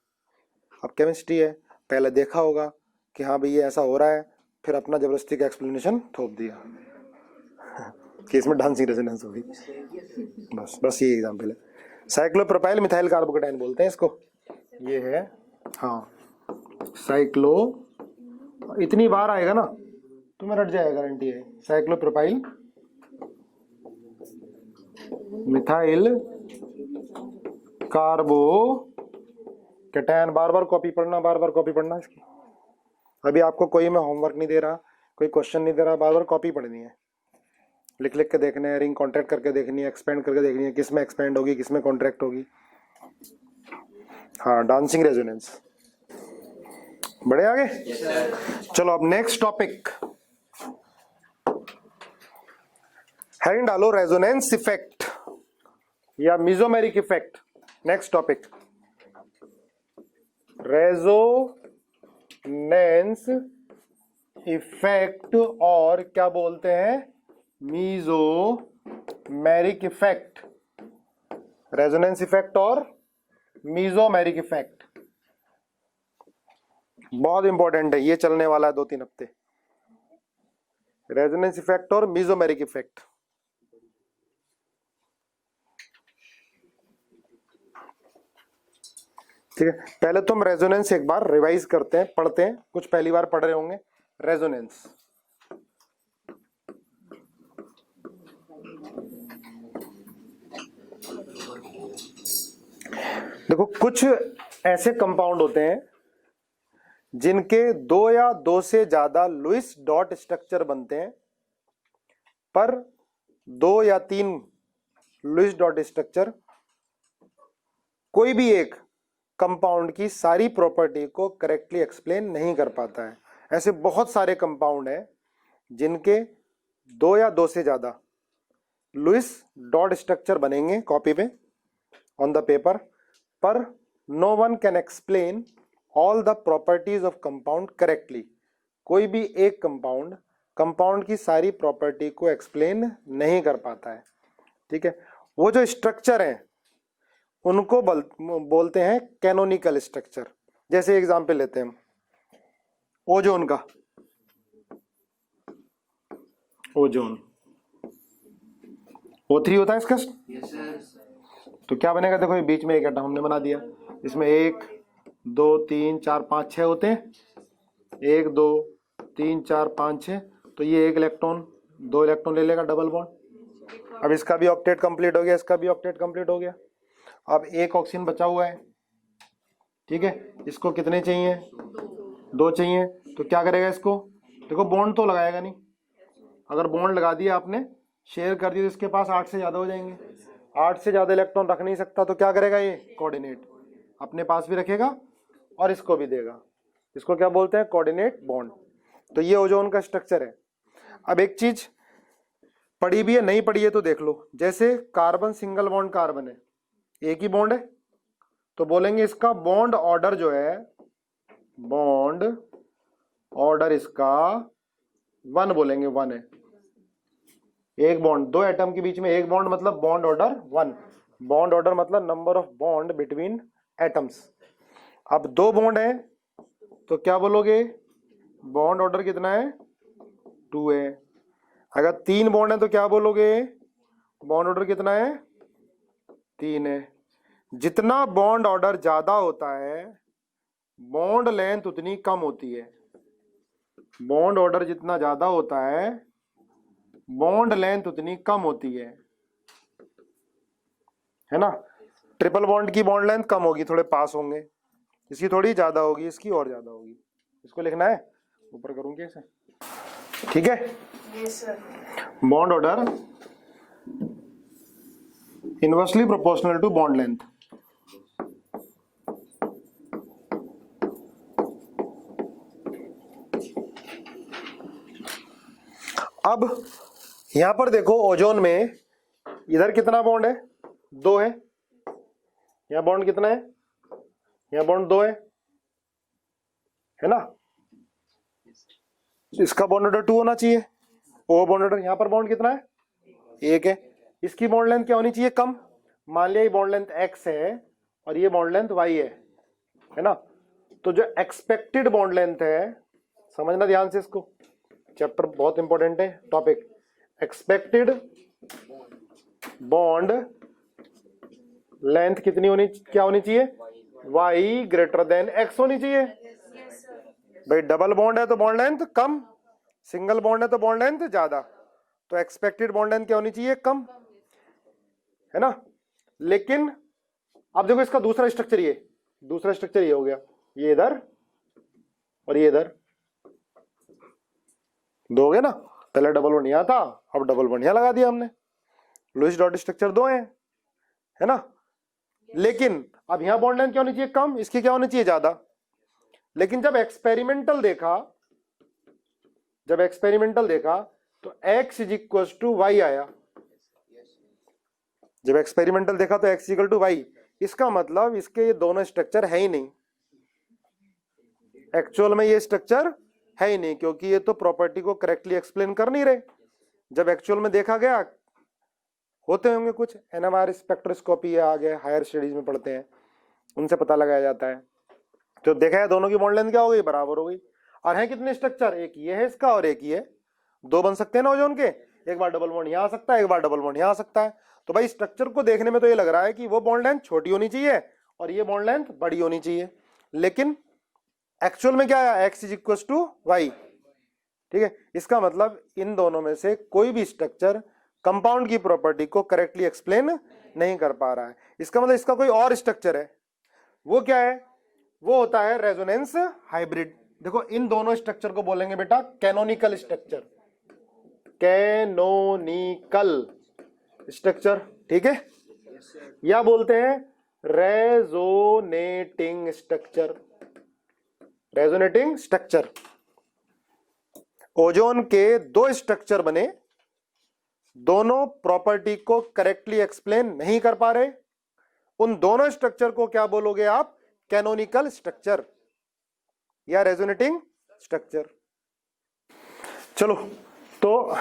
Speaker 1: अब केमिस्ट्री है, पहले देखा होगा कि हाँ भाई ये ऐसा हो रहा है, फिर अपना जबरदस्ती का एक्सप्लेनेशन थोप दिया कि इसमें डांसिंग रेजोनेंस होगी, बस ये एग्जाम्पल है। साइक्लोप्रोपाइल मिथाइल कार्बोकेटायन बोलते हैं इसको, ये है, हाँ साइक्लो, इतनी बार आएगा ना तुम्हें रट जाएगा, गारंटी है। साइक्लोप्रोपाइल मिथाइल कार्बोकेटायन, बार बार कॉपी पढ़ना, बार बार कॉपी पढ़ना इसकी। अभी आपको कोई मैं होमवर्क नहीं दे रहा, कोई क्वेश्चन नहीं दे रहा, बार बार कॉपी पढ़नी है, लिख लिख के देखने हैं, रिंग कॉन्ट्रैक्ट करके देखनी है, एक्सपेंड करके देखनी है, किस में एक्सपेंड होगी, किस में कॉन्ट्रैक्ट होगी। हाँ, डांसिंग रेजोनेंस। बढ़े आगे? चलो अब नेक्स्ट टॉपिक, हेडिंग डालो रेजोनेंस इफेक्ट या mesomeric effect. Next topic resonance effect, और क्या बोलते हैं, मेसोमेरिक इफेक्ट। रेजोनेंस इफेक्ट और मेसोमेरिक इफेक्ट बहुत इंपॉर्टेंट है, ये चलने वाला है 2-3 हफ्ते। रेजोनेंस इफेक्ट और मेसोमेरिक इफेक्ट। ठीक है, पहले तुम रेजोनेंस एक बार रिवाइज करते हैं, पढ़ते हैं, कुछ पहली बार पढ़ रहे होंगे। रेजोनेंस, देखो कुछ ऐसे कंपाउंड होते हैं जिनके 2 या 2 से ज्यादा लुईस डॉट स्ट्रक्चर बनते हैं, पर 2 या 3 लुईस डॉट स्ट्रक्चर कोई भी एक कंपाउंड की सारी प्रॉपर्टी को करेक्टली एक्सप्लेन नहीं कर पाता है। ऐसे बहुत सारे कंपाउंड हैं जिनके 2 या 2 से ज्यादा लुईस डॉट स्ट्रक्चर बनेंगे कॉपी पे, ऑन द पेपर, पर no one can explain all the properties of compound correctly. कोई भी एक कंपाउंड की सारी प्रॉपर्टी को एक्सप्लेन नहीं कर पाता है। ठीक है, वो जो स्ट्रक्चर हैं उनको बोलते हैं कैनोनिकल स्ट्रक्चर। जैसे एग्जांपल लेते हैं हम ओजोन का, ओजोन O3 होता है इसका। तो क्या बनेगा, देखो ये बीच में एक एटम हमने बना दिया, इसमें 1 2 3 4 5 6 होते हैं, 1 2 3 4 5 6, तो तो ये एक इलेक्ट्रॉन, 2 इलेक्ट्रॉन ले लेगा डबल बॉन्ड। अब इसका भी ऑक्टेट कंप्लीट हो गया, इसका भी ऑक्टेट कंप्लीट हो गया। अब एक ऑक्सीजन बचा हुआ है, ठीक है, इसको कितने चाहिए? 2 चाहिए। तो क्या करेगा इसको? देखो बॉन्ड तो लगाएगा नहीं, अगर बॉन्ड लगा दिया आपने, शेयर कर दिया, तो इसके पास 8 से ज़्यादा हो जाएंगे। 8 से ज़्यादा इलेक्ट्रॉन रख नहीं सकता, तो क्या करेगा ये? कोऑर्डिनेट अपने पास भी रखेगा और इसको भी देगा। इसको क्या बोलते हैं? Coordinate bond. तो ये ओजोन का स्ट्रक्चर है। अब एक चीज पढ़ी भी है, नहीं पढ़ी है तो देख लो। जैसे कार्बन सिंगल बॉन्ड कार्बन है, एक ही बॉन्ड है, तो बोलेंगे इसका बॉन्ड ऑर्डर जो है, बॉन्ड ऑर्डर इसका 1 बोलेंगे, 1 है। एक बॉन्ड, 2 एटम के बीच में एक बॉन्ड, मतलब बॉन्ड ऑर्डर 1। बॉन्ड ऑर्डर मतलब number of bond between atoms. अब 2 बॉन्ड है तो क्या बोलोगे? बॉन्ड ऑर्डर कितना है? 2 है। अगर 3 बॉन्ड है तो क्या बोलोगे? बॉन्ड ऑर्डर कितना है? 3 है। जितना बॉन्ड ऑर्डर ज्यादा होता है, बॉन्ड लेंथ उतनी कम होती है। बॉन्ड ऑर्डर जितना ज्यादा होता है, बॉन्ड लेंथ उतनी कम होती है ना। ट्रिपल बॉन्ड की बॉन्ड लेंथ कम होगी, थोड़े पास होंगे, इसकी थोड़ी ज्यादा होगी, इसकी और ज्यादा होगी। इसको लिखना है, ऊपर करूंगी ऐसे, ठीक है।
Speaker 2: Yes sir.
Speaker 1: Bond order inversely proportional to bond length. अब यहां पर देखो, ओजोन में इधर कितना बॉन्ड है? 2 है। यहां बॉन्ड कितना है? यहां बॉन्ड 2 है ना। इसका बॉन्ड ऑर्डर 2 होना चाहिए। ओ बॉन्ड ऑर्डर, यहां पर बॉन्ड कितना है? 1 है। इसकी बॉन्ड लेंथ क्या होनी चाहिए? कम। मान लिया ये बॉन्ड लेंथ x है और ये बॉन्ड लेंथ y है ना। तो जो एक्सपेक्टेड बॉन्ड लेंथ है, समझना ध्यान से इसको, चैप्टर बहुत इंपॉर्टेंट है टॉपिक। एक्सपेक्टेड बॉन्ड लेंथ कितनी होनी, क्या होनी चाहिए? y ग्रेटर देन x होनी चाहिए। भाई डबल बॉन्ड है तो बॉन्ड लेंथ कम, सिंगल बॉन्ड है तो बॉन्ड लेंथ ज्यादा, तो एक्सपेक्टेड बॉन्ड लेंथ क्या होनी चाहिए? कम, है ना। लेकिन अब देखो इसका दूसरा स्ट्रक्चर, ये दूसरा स्ट्रक्चर ये हो गया, ये इधर और ये इधर, 2 हो गया ना। पहले डबल बॉन्ड यहां था, अब डबल बॉन्ड यहां लगा दिया हमने। लुईस डॉट स्ट्रक्चर 2 है ना। लेकिन अब यहां बॉन्ड लेंथ क्या होनी चाहिए? कम, इसकी क्या होनी चाहिए? ज्यादा। लेकिन जब एक्सपेरिमेंटल देखा, तो x is equal to y आया। जब एक्सपेरिमेंटल देखा तो x इक्वल टू वाई, इसका मतलब इसके ये दोनों स्ट्रक्चर है ही नहीं। एक्चुअल में ये स्ट्रक्चर है ही नहीं, क्योंकि ये तो प्रॉपर्टी को करेक्टली एक्सप्लेन कर नहीं रहे। जब एक्चुअल में देखा गया, होते होंगे कुछ NMR स्पेक्ट्रोस्कोपी आ गए, हायर स्टडीज में पढ़ते हैं, उनसे पता लगाया जाता है। तो देखा है दोनों की बॉन्ड लेंथ क्या हो गई? बराबर हो गई। और है कितने स्ट्रक्चर? एक ये है इसका और एक ये, 2 बन सकते हैं ना ओजोन के। एक बार डबल बॉन्ड यहां आ सकता है, एक बार डबल बॉन्ड यहां आ सकता है। तो भाई स्ट्रक्चर को देखने में तो ये लग रहा है कि वो बॉन्ड लेंथ छोटी होनी चाहिए और ये बॉन्ड लेंथ बड़ी होनी चाहिए, लेकिन एक्चुअल में क्या आया? x is equal to y, ठीक है। इसका मतलब इन दोनों में से कोई भी स्ट्रक्चर कंपाउंड की प्रॉपर्टी को करेक्टली एक्सप्लेन नहीं कर पा रहा है। इसका मतलब इसका कोई और स्ट्रक्चर है। वो क्या है? वो होता है रेजोनेंस हाइब्रिड। देखो इन दोनों स्ट्रक्चर को बोलेंगे बेटा कैनोनिकल स्ट्रक्चर, कैनोनिकल स्ट्रक्चर, ठीक है। या बोलते हैं resonating structure, resonating structure. Ozone के 2 स्ट्रक्चर बने, दोनों प्रॉपर्टी को करेक्टली एक्सप्लेन नहीं कर पा रहे, उन दोनों स्ट्रक्चर को क्या बोलोगे आप? कैनोनिकल स्ट्रक्चर या रेजोनेटिंग स्ट्रक्चर। चलो, तो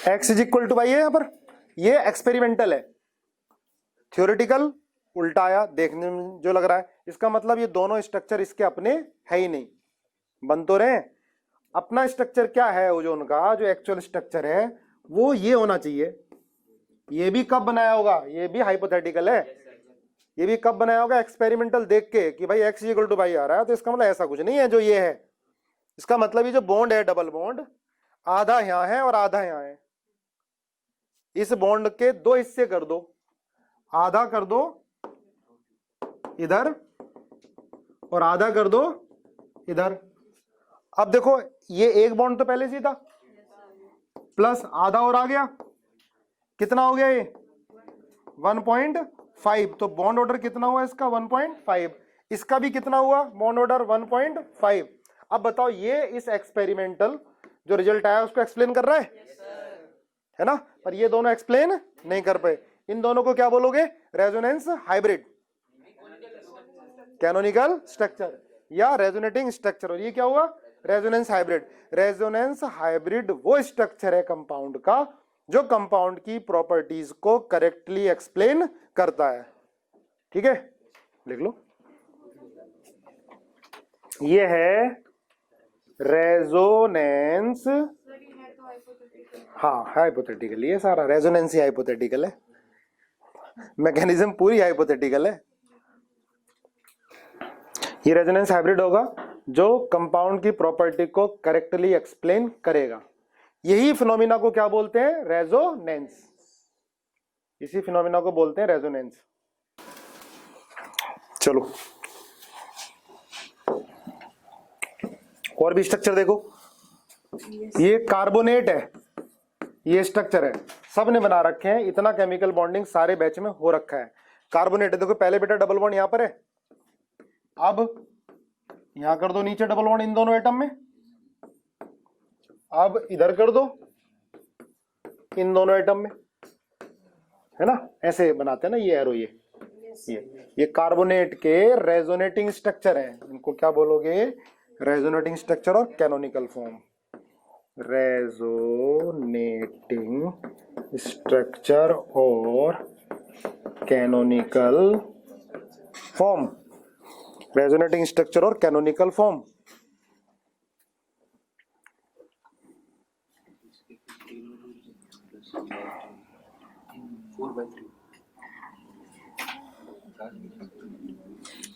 Speaker 1: x is equal to y है यहां पर, ये एक्सपेरिमेंटल है। थ्योरेटिकल उल्टा आया, देखने में जो लग रहा है। इसका मतलब ये दोनों स्ट्रक्चर इसके अपने है ही नहीं, बन तो रहे। अपना स्ट्रक्चर क्या है ओजोन का? जो एक्चुअल स्ट्रक्चर है वो ये होना चाहिए। ये भी कब बनाया होगा? ये भी हाइपोथेटिकल है। ये भी कब बनाया होगा? एक्सपेरिमेंटल देख के कि भाई x इक्वल टू वाई आ रहा है, तो इसका मतलब ऐसा कुछ नहीं है जो ये है। इसका मतलब ये जो बॉन्ड है डबल बॉन्ड, आधा यहां है और आधा यहां है। इस बॉन्ड के दो हिस्से कर दो, आधा कर दो इधर और आधा कर दो इधर। अब देखो ये एक बॉन्ड तो पहले से ही था, प्लस आधा और आ गया, कितना हो गया ये 1.5। तो बॉन्ड ऑर्डर कितना हुआ इसका 1.5। इसका भी कितना हुआ बॉन्ड ऑर्डर 1.5। अब बताओ ये इस एक्सपेरिमेंटल जो रिजल्ट आया उसको एक्सप्लेन कर रहा है ना, पर ये दोनों एक्सप्लेन नहीं कर पाए। इन दोनों को क्या बोलोगे, रेजोनेंस हाइब्रिड, कैनोनिकल स्ट्रक्चर या रेजोनेटिंग स्ट्रक्चर। और ये क्या हुआ, रेजोनेंस हाइब्रिड। रेजोनेंस हाइब्रिड वो स्ट्रक्चर है कंपाउंड का जो कंपाउंड की प्रॉपर्टीज को करेक्टली एक्सप्लेन करता है। ठीक है, लिख लो, ये है रेजोनेंस। हाँ हाइपोथेटिकल, ये सारा रेजोनेंस ही हाइपोथेटिकल है, मैकेनिज्म पूरी हाइपोथेटिकल है। ये रेजोनेंस हाइब्रिड होगा जो कंपाउंड की प्रॉपर्टी को करेक्टली एक्सप्लेन करेगा। यही फिनोमिना को क्या बोलते हैं, रेजोनेंस। इसी फिनोमिना को बोलते हैं रेजोनेंस। चलो और भी स्ट्रक्चर देखो, ये कार्बोनेट है, ये स्ट्रक्चर है, सब ने बना रखे हैं, इतना केमिकल बॉन्डिंग सारे बैच में हो रखा है। कार्बोनेट है, देखो पहले बेटा डबल बॉन्ड यहां पर है, अब यहां कर दो नीचे डबल बॉन्ड इन दोनों एटम में, अब इधर कर दो इन दोनों एटम में, है ना, ऐसे बनाते हैं ना ये एरो। ये कार्बोनेट के रेजोनेटिंग स्ट्रक्चर है, इनको क्या बोलोगे, रेजोनेटिंग स्ट्रक्चर और कैनोनिकल फॉर्म। रेजोनेटिंग स्ट्रक्चर और कैनोनिकल फॉर्म, रेजोनेटिंग स्ट्रक्चर और कैनोनिकल फॉर्म।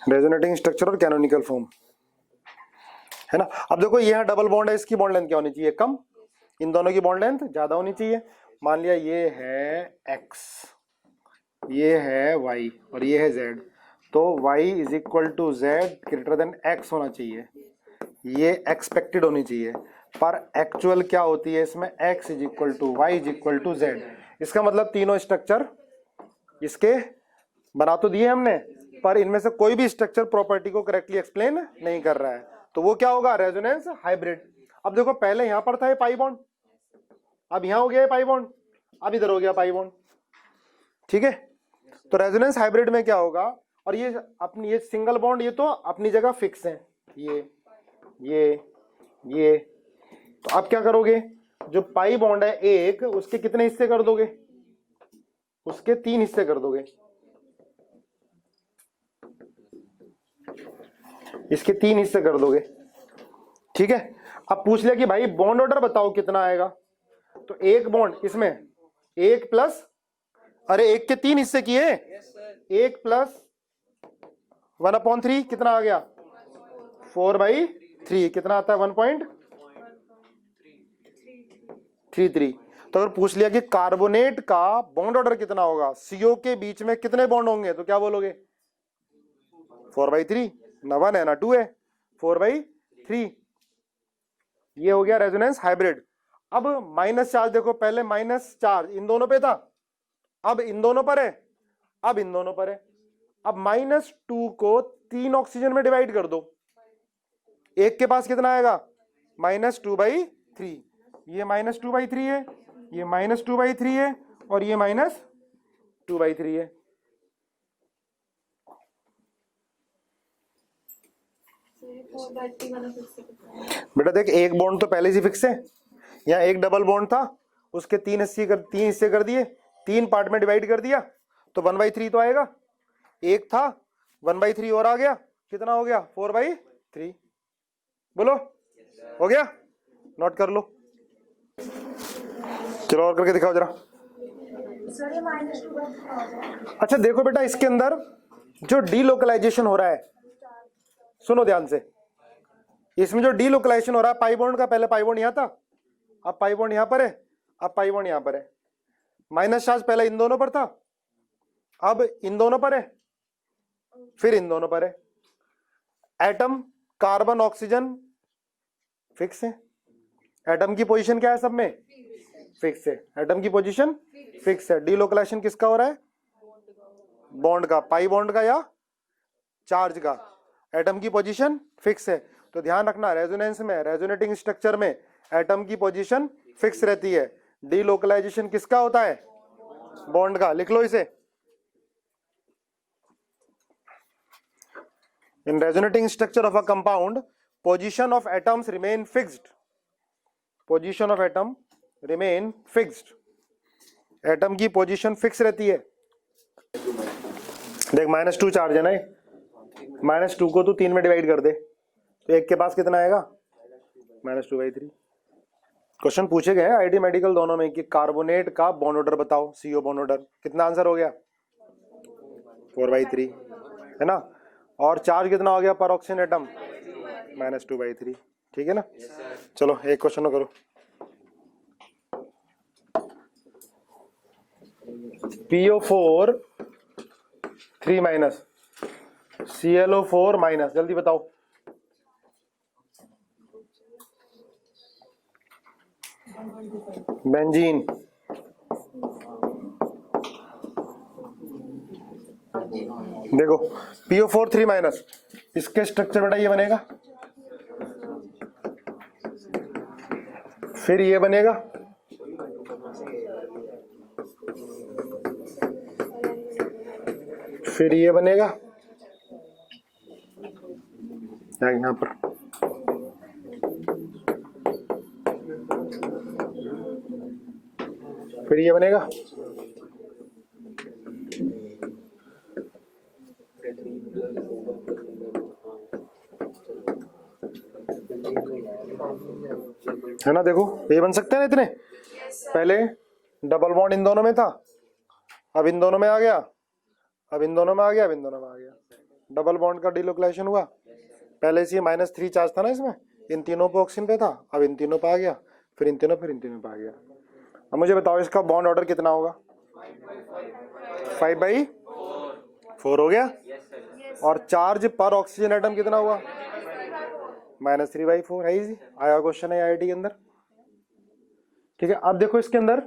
Speaker 1: रेजोनेटिंग स्ट्रक्चर और कैनोनिकल फॉर्म, है ना। अब देखो ये यहाँ डबल बॉन्ड है, इसकी बॉन्ड लेंथ क्या होनी चाहिए, कम, इन दोनों की बॉन्ड लेंथ ज्यादा होनी चाहिए। मान लिया ये है x, ये है y और ये है z, तो y is equal to z greater than x होना चाहिए, ये एक्सपेक्टेड होनी चाहिए। पर एक्चुअल क्या होती है इसमें, x is equal to y is equal to z. इसका मतलब तीनों स्ट्रक्चर इसके बना तो दिए हमने, पर इनमें से कोई भी स्ट्रक्चर प्रॉपर्टी को करेक्टली एक्सप्लेन नहीं कर रहा है, तो वो क्या होगा, रेजोनेंस हाइब्रिड। अब देखो पहले यहां पर था ये पाई बॉन्ड, अब यहां हो गया पाई बॉन्ड, अब इधर हो गया पाई बॉन्ड। ठीक है, तो रेजोनेंस हाइब्रिड में क्या होगा, और ये अपनी ये सिंगल बॉन्ड ये तो अपनी जगह फिक्स है, ये तो अब क्या करोगे, जो पाई बॉन्ड है एक, उसके कितने हिस्से कर दोगे, उसके 3 हिस्से कर दोगे, इसके 3 हिस्से कर दोगे। ठीक है, अब पूछ लिया कि भाई बॉन्ड ऑर्डर बताओ कितना आएगा, तो एक बॉन्ड इसमें एक प्लस, अरे एक के 3 हिस्से किए, एक प्लस 1/3 कितना आ गया, 4/3 कितना आता है 1.33। तो अगर पूछ लिया कि कार्बोनेट का बॉन्ड ऑर्डर कितना होगा, CO के बीच में कितने बॉन्ड होंगे, तो क्या बोलोगे 4/3, ना 1 है ना 2 है, 4/3। ये हो गया रेजोनेंस हाइब्रिड। अब माइनस चार्ज देखो, पहले माइनस चार्ज इन दोनों पे था, अब इन दोनों पर है, अब इन दोनों पर है। अब -2 को 3 ऑक्सीजन में डिवाइड कर दो, एक के पास कितना आएगा -2/3, ये -2/3 है, ये -2/3 है और ये -2/3 है। बेटा देख, एक बॉन्ड तो पहले से फिक्स है, यहाँ एक डबल बॉन्ड था, उसके 3 हिस्से कर दिए, 3 पार्ट में डिवाइड कर दिया, तो 1/3 तो आएगा। एक था 1/3 और आ गया, कितना हो गया 4/3। बोलो हो गया, नोट कर लो। चलो और करके दिखाओ जरा। अच्छा देखो बेटा, इसके अंदर जो डीलोकलाइजेशन हो रहा है, सुनो ध्यान से, इसमें जो डीलोकलाइजेशन हो रहा है, पाई बॉन्ड का पहले पाई बॉन्ड यहां था, अब पाई बॉन्ड यहां पर है, अब पाई बॉन्ड यहां पर है। माइनस चार्ज पहले इन दोनों पर था, अब इन दोनों पर है, फिर इन दोनों पर है। एटम कार्बन ऑक्सीजन फिक्स है। एटम की पोजीशन क्या है सब में? फिक्स है। एटम की पोजीशन फिक्स है। डीलोकलाइजेशन किसका हो रहा है? बॉन्ड का, पाई बॉन्ड का या चार्ज का। एटम की पोजीशन फिक्स है। तो ध्यान रखना, रेजोनेंस में, रेजोनेटिंग स्ट्रक्चर में एटम की पोजीशन फिक्स रहती है। डीलोकलाइजेशन किसका होता है? बॉन्ड का। लिख लो इसे। In resonating structure of a compound, position of atoms remain fixed. Position of atom remain fixed. Atom की पोजीशन फिक्स रहती है। देख -2 चार्ज है ना, -2 को तू 3 में डिवाइड कर दे तो एक के पास कितना आएगा? -2/3। क्वेश्चन पूछे गए आईटी मेडिकल दोनों में कि कार्बोनेट का बॉन्ड ऑर्डर बताओ, सीओ बॉन्ड ऑर्डर। कितना आंसर हो गया? 4/3 है ना। और चार्ज कितना हो गया पर ऑक्सीजन एटम? -2/3। ठीक है ना। चलो एक क्वेश्चन करो। PO4 3- ClO4-, जल्दी बताओ। बेंजीन। देखो PO4 3-, इसके स्ट्रक्चर बेटा ये बनेगा, फिर ये बनेगा, फिर ये बनेगा यहां पर, फिर ये बनेगा, है ना। देखो ये बन सकते हैं ना इतने। पहले डबल बॉन्ड इन दोनों में था, अब इन दोनों में आ गया, अब इन दोनों में आ गया, अब इन दोनों में आ गया। डबल बॉन्ड का डीलोकलाइजेशन हुआ। पहले से -3 चार्ज था ना इसमें, इन तीनों पे ऑक्सीजन पे था, अब इन तीनों पे आ गया, फिर इन तीनों, फिर इन तीनों पे आ गया। अब मुझे बताओ इसका बॉन्ड ऑर्डर कितना होगा? 5/4 हो गया। और चार्ज पर ऑक्सीजन एटम कितना हुआ? -3/4 है। इजी आया क्वेश्चन है आईआईटी के अंदर। ठीक है। अब देखो इसके अंदर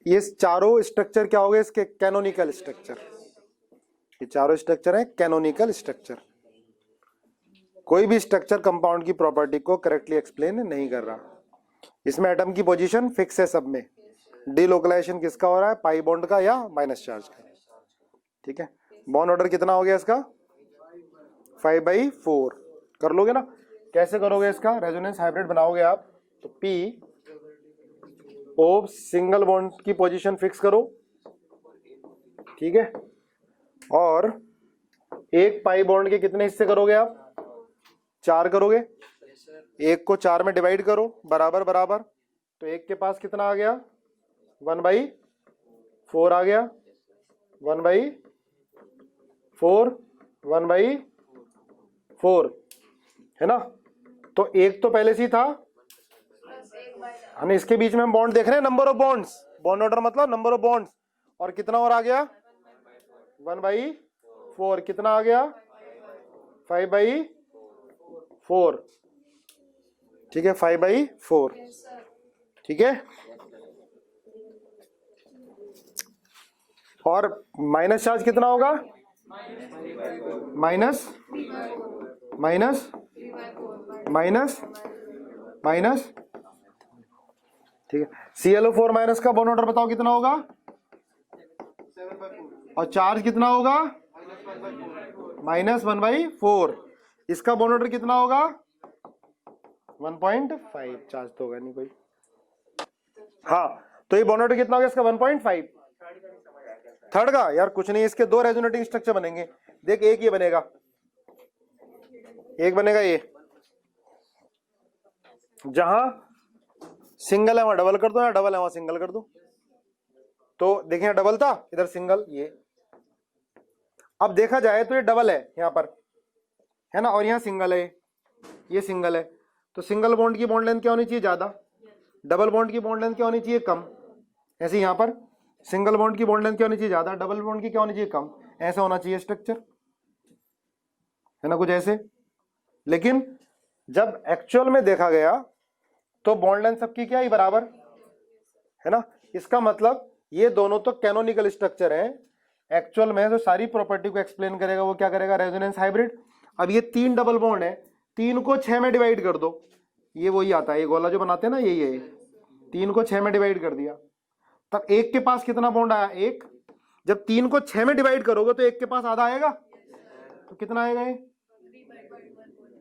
Speaker 1: ये चारों स्ट्रक्चर क्या हो गए इसके? Canonical structure. ये चारों स्ट्रक्चर है कैनोनिकल स्ट्रक्चर। कोई भी स्ट्रक्चर कंपाउंड की प्रॉपर्टी को करेक्टली एक्सप्लेन नहीं कर रहा। इसमें एटम की पोजीशन फिक्स है सब में। डीलोकलाइजेशन किसका हो रहा है? पाई बॉन्ड का या माइनस चार्ज का। ठीक है। बॉन्ड ऑर्डर कितना हो गया इसका? 5/4 कर लोगे ना। कैसे करोगे इसका? रेजोनेंस हाइब्रिड बनाओगे आप तो P O सिंगल बॉन्ड की पोजीशन फिक्स करो, ठीक है। और एक पाई बॉन्ड के कितने हिस्से करोगे आप? 4 करोगे। एक को 4 में डिवाइड करो बराबर बराबर, तो एक के पास कितना आ गया? 1/4 आ गया। 1/4 1/4 है ना। तो एक तो पहले से ही था, हम इसके बीच में हम बॉन्ड देख रहे हैं, number of bonds. Bond order मतलब नंबर ऑफ बॉन्ड्स। और कितना और आ गया? 1/4 कितना आ गया? 5/4। ठीक है, 5/4। ठीक है। और माइनस चार्ज कितना होगा? Minus minus minus. ठीक है। ClO4- का बॉन्ड ऑर्डर बताओ कितना होगा? और चार्ज कितना होगा? -1/4। इसका बॉन्ड ऑर्डर कितना होगा? 1.5। चार्ज तो होगा नहीं कोई। हाँ, तो ये बॉन्ड ऑर्डर कितना होगा इसका? 1.5। थर्ड का यार कुछ नहीं, इसके 2 रेजोनेटिंग स्ट्रक्चर बनेंगे। देख एक ये बनेगा, एक बनेगा ये। जहां सिंगल है वहां डबल कर दो, या डबल है वहां सिंगल कर दो। तो देखें डबल था, इधर सिंगल ये। अब देखा जाए तो ये डबल है यहां पर, है ना, और यहां सिंगल है, ये सिंगल है। तो सिंगल बॉन्ड की बॉन्ड लेंथ क्या होनी चाहिए? ज्यादा। डबल बॉन्ड की बॉन्ड लेंथ क्या होनी चाहिए? कम। ऐसे यहाँ पर सिंगल बॉन्ड की बॉन्ड लेंथ क्या होनी चाहिए? ज्यादा। डबल बॉन्ड की क्या होनी चाहिए? कम। ऐसा होना चाहिए स्ट्रक्चर, है ना, कुछ ऐसे। लेकिन जब एक्चुअल में देखा गया तो बॉन्ड लेंथ सबकी क्या ही बराबर, है ना। इसका मतलब ये दोनों तो कैनोनिकल स्ट्रक्चर है। एक्चुअल में जो सारी प्रॉपर्टी को एक्सप्लेन करेगा वो क्या करेगा? Resonance hybrid. अब ये 3 डबल बॉन्ड है, 3 को 6 में डिवाइड कर दो, ये वही आता है, ये गोला जो बनाते हैं ना, यही है। 3 को 6 में डिवाइड कर दिया, तब एक के पास कितना बॉन्ड आया? 1। जब 3 को 6 में डिवाइड करोगे तो एक के पास आधा आएगा, तो कितना आएगा ये?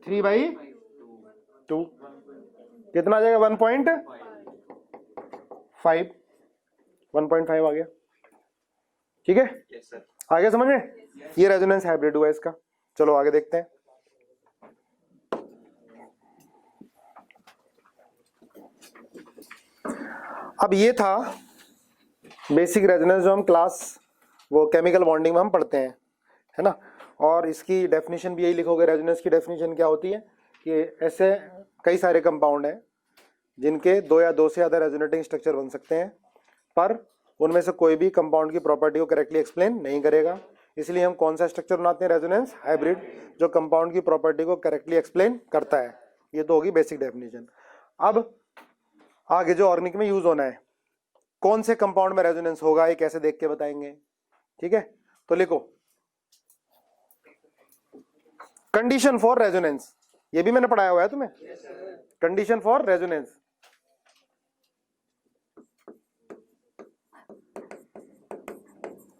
Speaker 1: 3/2। कितना आ जाएगा? 1.5। 1.5 आ गया, ठीक है। आ गया समझ में? ये रेजोनेंस हाइब्रिड हुआ इसका। चलो आगे देखते हैं। अब ये था बेसिक रेजोनेंस जो हम क्लास वो केमिकल बॉन्डिंग में हम पढ़ते हैं, है ना। और इसकी डेफिनेशन भी यही लिखोगे। रेजोनेंस की डेफिनेशन क्या होती है कि ऐसे कई सारे कंपाउंड हैं जिनके 2 या 2 से ज़्यादा रेजोनेटिंग स्ट्रक्चर बन सकते हैं, पर उनमें से कोई भी कंपाउंड की प्रॉपर्टी को करेक्टली एक्सप्लेन नहीं करेगा। इसलिए हम कौन सा स्ट्रक्चर बनाते हैं? रेजोनेंस हाइब्रिड, जो कंपाउंड की प्रॉपर्टी को करेक्टली एक्सप्लेन करता है। ये तो होगी बेसिक डेफिनेशन। अब आगे जो ऑर्गेनिक में यूज होना है, कौन से कंपाउंड में रेजोनेंस होगा, ये कैसे देख के बताएंगे, ठीक है। तो लिखो कंडीशन फॉर रेजोनेंस, ये भी मैंने पढ़ाया हुआ है तुम्हें। Condition for resonance,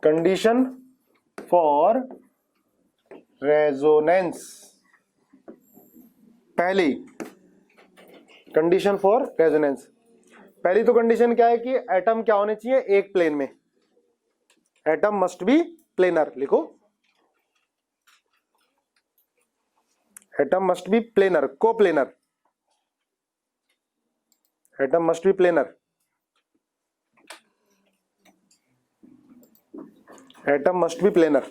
Speaker 1: condition for resonance. पहली कंडीशन फॉर रेजोनेंस, पहली तो कंडीशन क्या है कि एटम क्या होने चाहिए? एक प्लेन में। Atom must be planar. लिखो एटम मस्ट बी प्लेनर, को planar. Atom must be planar, atom must be planar.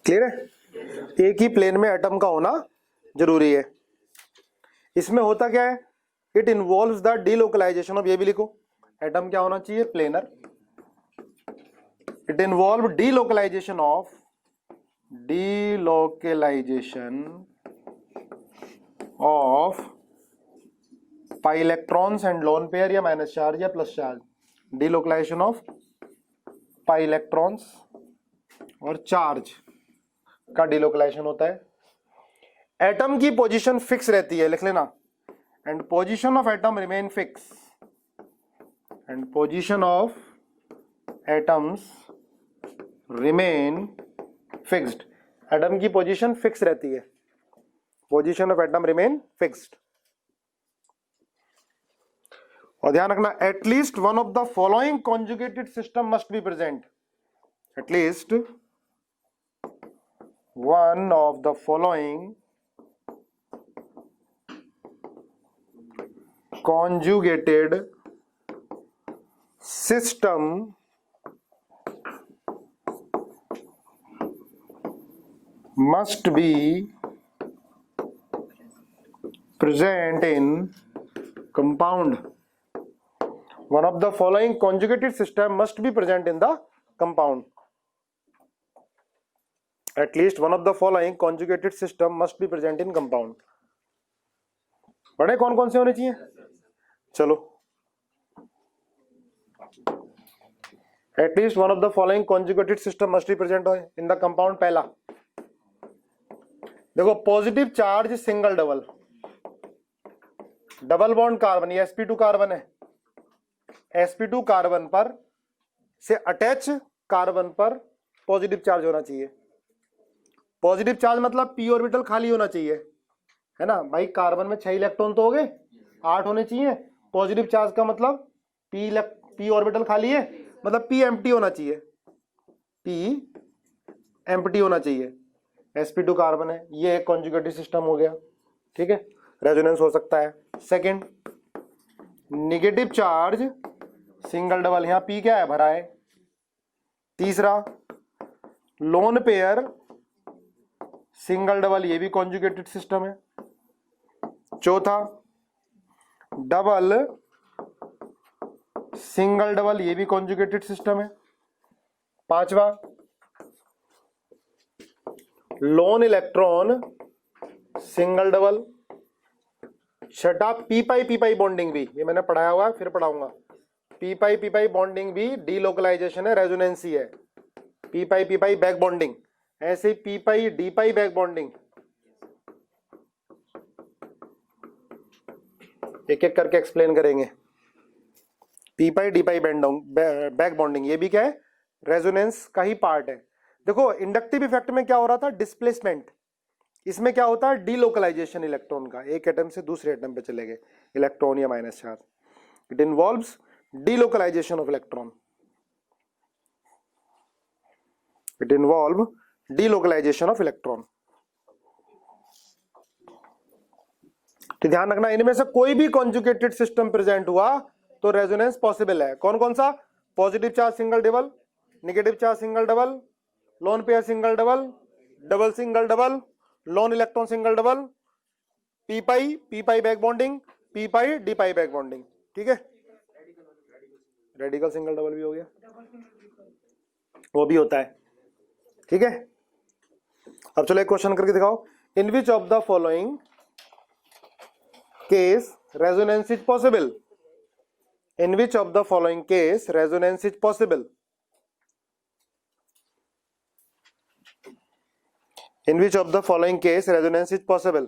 Speaker 1: Clear है? एक ही प्लेन में एटम का होना जरूरी है। इसमें होता क्या है? It involves the delocalization of, ये भी लिखो, एटम क्या होना चाहिए? Planar. It involve delocalization of, delocalization of pi electrons and lone pair, या माइनस चार्ज या plus charge. Delocalization of pi electrons और चार्ज का डीलोकलाइजेशन होता है। एटम की पोजीशन फिक्स रहती है, लिख लेना, and position of atom remain fix, and position of atoms remain fixed. Atom की पोजीशन फिक्स रहती है, position of atom remain fixed. और ध्यान रखना, at least one of the following conjugated system must be present. At least one of the following conjugated system must be present in compound. One of the following conjugated system must be present in the compound. At least one of the following conjugated system must be present in compound. पढ़े कौन कौन से होने चाहिए? चलो, at least one of the following conjugated system must be present in the compound. पहला देखो, positive charge single double, double bond carbon, ये sp2 कार्बन है, sp2 कार्बन पर से अटैच कार्बन पर पॉजिटिव चार्ज होना चाहिए। पॉजिटिव चार्ज मतलब p ऑर्बिटल खाली होना चाहिए, है ना भाई। कार्बन में 6 इलेक्ट्रॉन तो हो गए, 8 होने चाहिए। पॉजिटिव चार्ज का मतलब p ऑर्बिटल खाली है, मतलब p एम्प्टी होना चाहिए, p एम्प्टी होना चाहिए। sp2 कार्बन है, ये एक कॉन्जुगेटिव सिस्टम हो गया, ठीक है। रेजोनेंस हो सकता है। Second, negative charge single double, यहां p क्या है? भरा है। तीसरा, लोन पेयर सिंगल डबल, ये भी कॉन्जुगेटेड सिस्टम है। चौथा डबल सिंगल डबल, ये भी कॉन्जुगेटेड सिस्टम है। पांचवा लोन इलेक्ट्रॉन सिंगल डबल। छठा पी पाई बॉन्डिंग भी, ये मैंने पढ़ाया हुआ है, फिर पढ़ाऊंगा। पी पाई बॉन्डिंग भी डीलोकलाइजेशन है, रेजोनेंसी है। पी पाई बैक बॉन्डिंग, ऐसे P pi d pi back bonding. एक एक करके एक्सप्लेन करेंगे। P pi d pi back bonding, ये भी क्या है, रेजोनेंस का ही पार्ट है। देखो इंडक्टिव इफेक्ट में क्या हो रहा था, डिस्प्लेसमेंट। इसमें क्या होता है, डीलोकलाइजेशन इलेक्ट्रॉन का, एक एटम से दूसरे एटम पे चले गए इलेक्ट्रॉन या minus charge. It involves delocalization of electron, it involve delocalization of electron. तो ध्यान रखना, इनमें से कोई भी कॉन्जुगेटेड सिस्टम प्रेजेंट हुआ तो रेजोनेंस पॉसिबल है। कौन कौन सा, positive charge single double, negative charge single double, lone pair single double, double single double, lone electron single double, p pi back bonding, p pi d pi back bonding. ठीक है, रेडिकल सिंगल डबल भी हो गया, वो भी होता है। ठीक है, अब चलो एक क्वेश्चन करके दिखाओ। In which of the following case resonance is possible. In which of the following case resonance is possible? In which of the following case resonance is possible?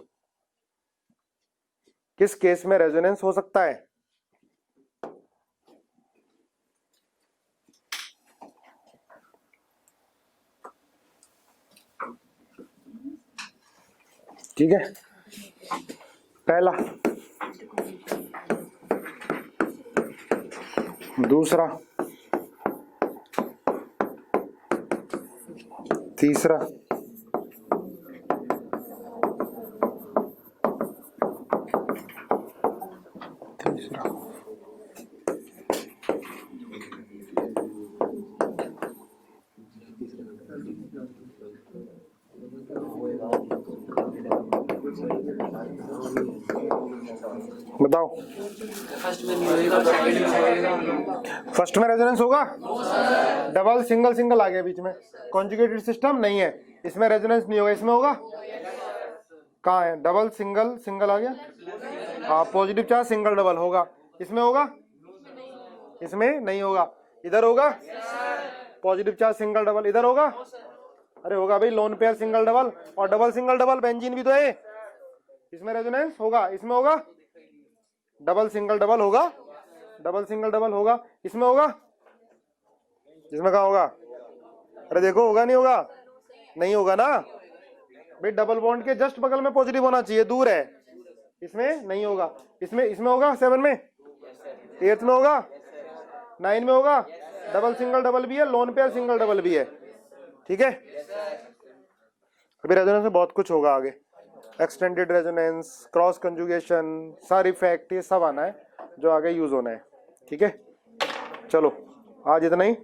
Speaker 1: किस केस में रेजोनेंस हो सकता है? ठीक है, पहला, दूसरा, तीसरा, बताओ। फर्स्ट में रेजोनेंस होगा, डबल सिंगल सिंगल आ गया बीच में, कॉन्जुगेटेड सिस्टम नहीं है, इसमें रेजोनेंस नहीं होगा। इसमें होगा, कहाँ है, डबल सिंगल सिंगल आ गया, हाँ, पॉजिटिव चार्ज सिंगल डबल होगा, इसमें होगा, इसमें नहीं होगा। इधर होगा, पॉजिटिव चार्ज सिंगल डबल, इधर होगा, अरे होगा भाई, लोन पेयर सिंगल डबल और डबल सिंगल डबल, बेंजीन भी तो है, इसमें रेजोनेंस होगा। इसमें होगा, डबल सिंगल डबल होगा, डबल सिंगल डबल होगा, इसमें होगा, इसमें कहाँ होगा, अरे देखो होगा नहीं होगा, नहीं होगा ना भाई, डबल बॉन्ड के जस्ट बगल में पॉजिटिव होना चाहिए, दूर है, इसमें नहीं होगा। इसमें होगा, 7 में, 8 में होगा, 9 में होगा, डबल सिंगल डबल भी है, लोन पेयर सिंगल डबल भी है। ठीक है, अभी रेजोनेंस में बहुत कुछ होगा आगे, एक्सटेंडेड रेजोनेंस, क्रॉस कंजुगेशन, सार इफेक्ट, ये सब आना है जो आगे यूज होना है। ठीक है, चलो आज इतना ही।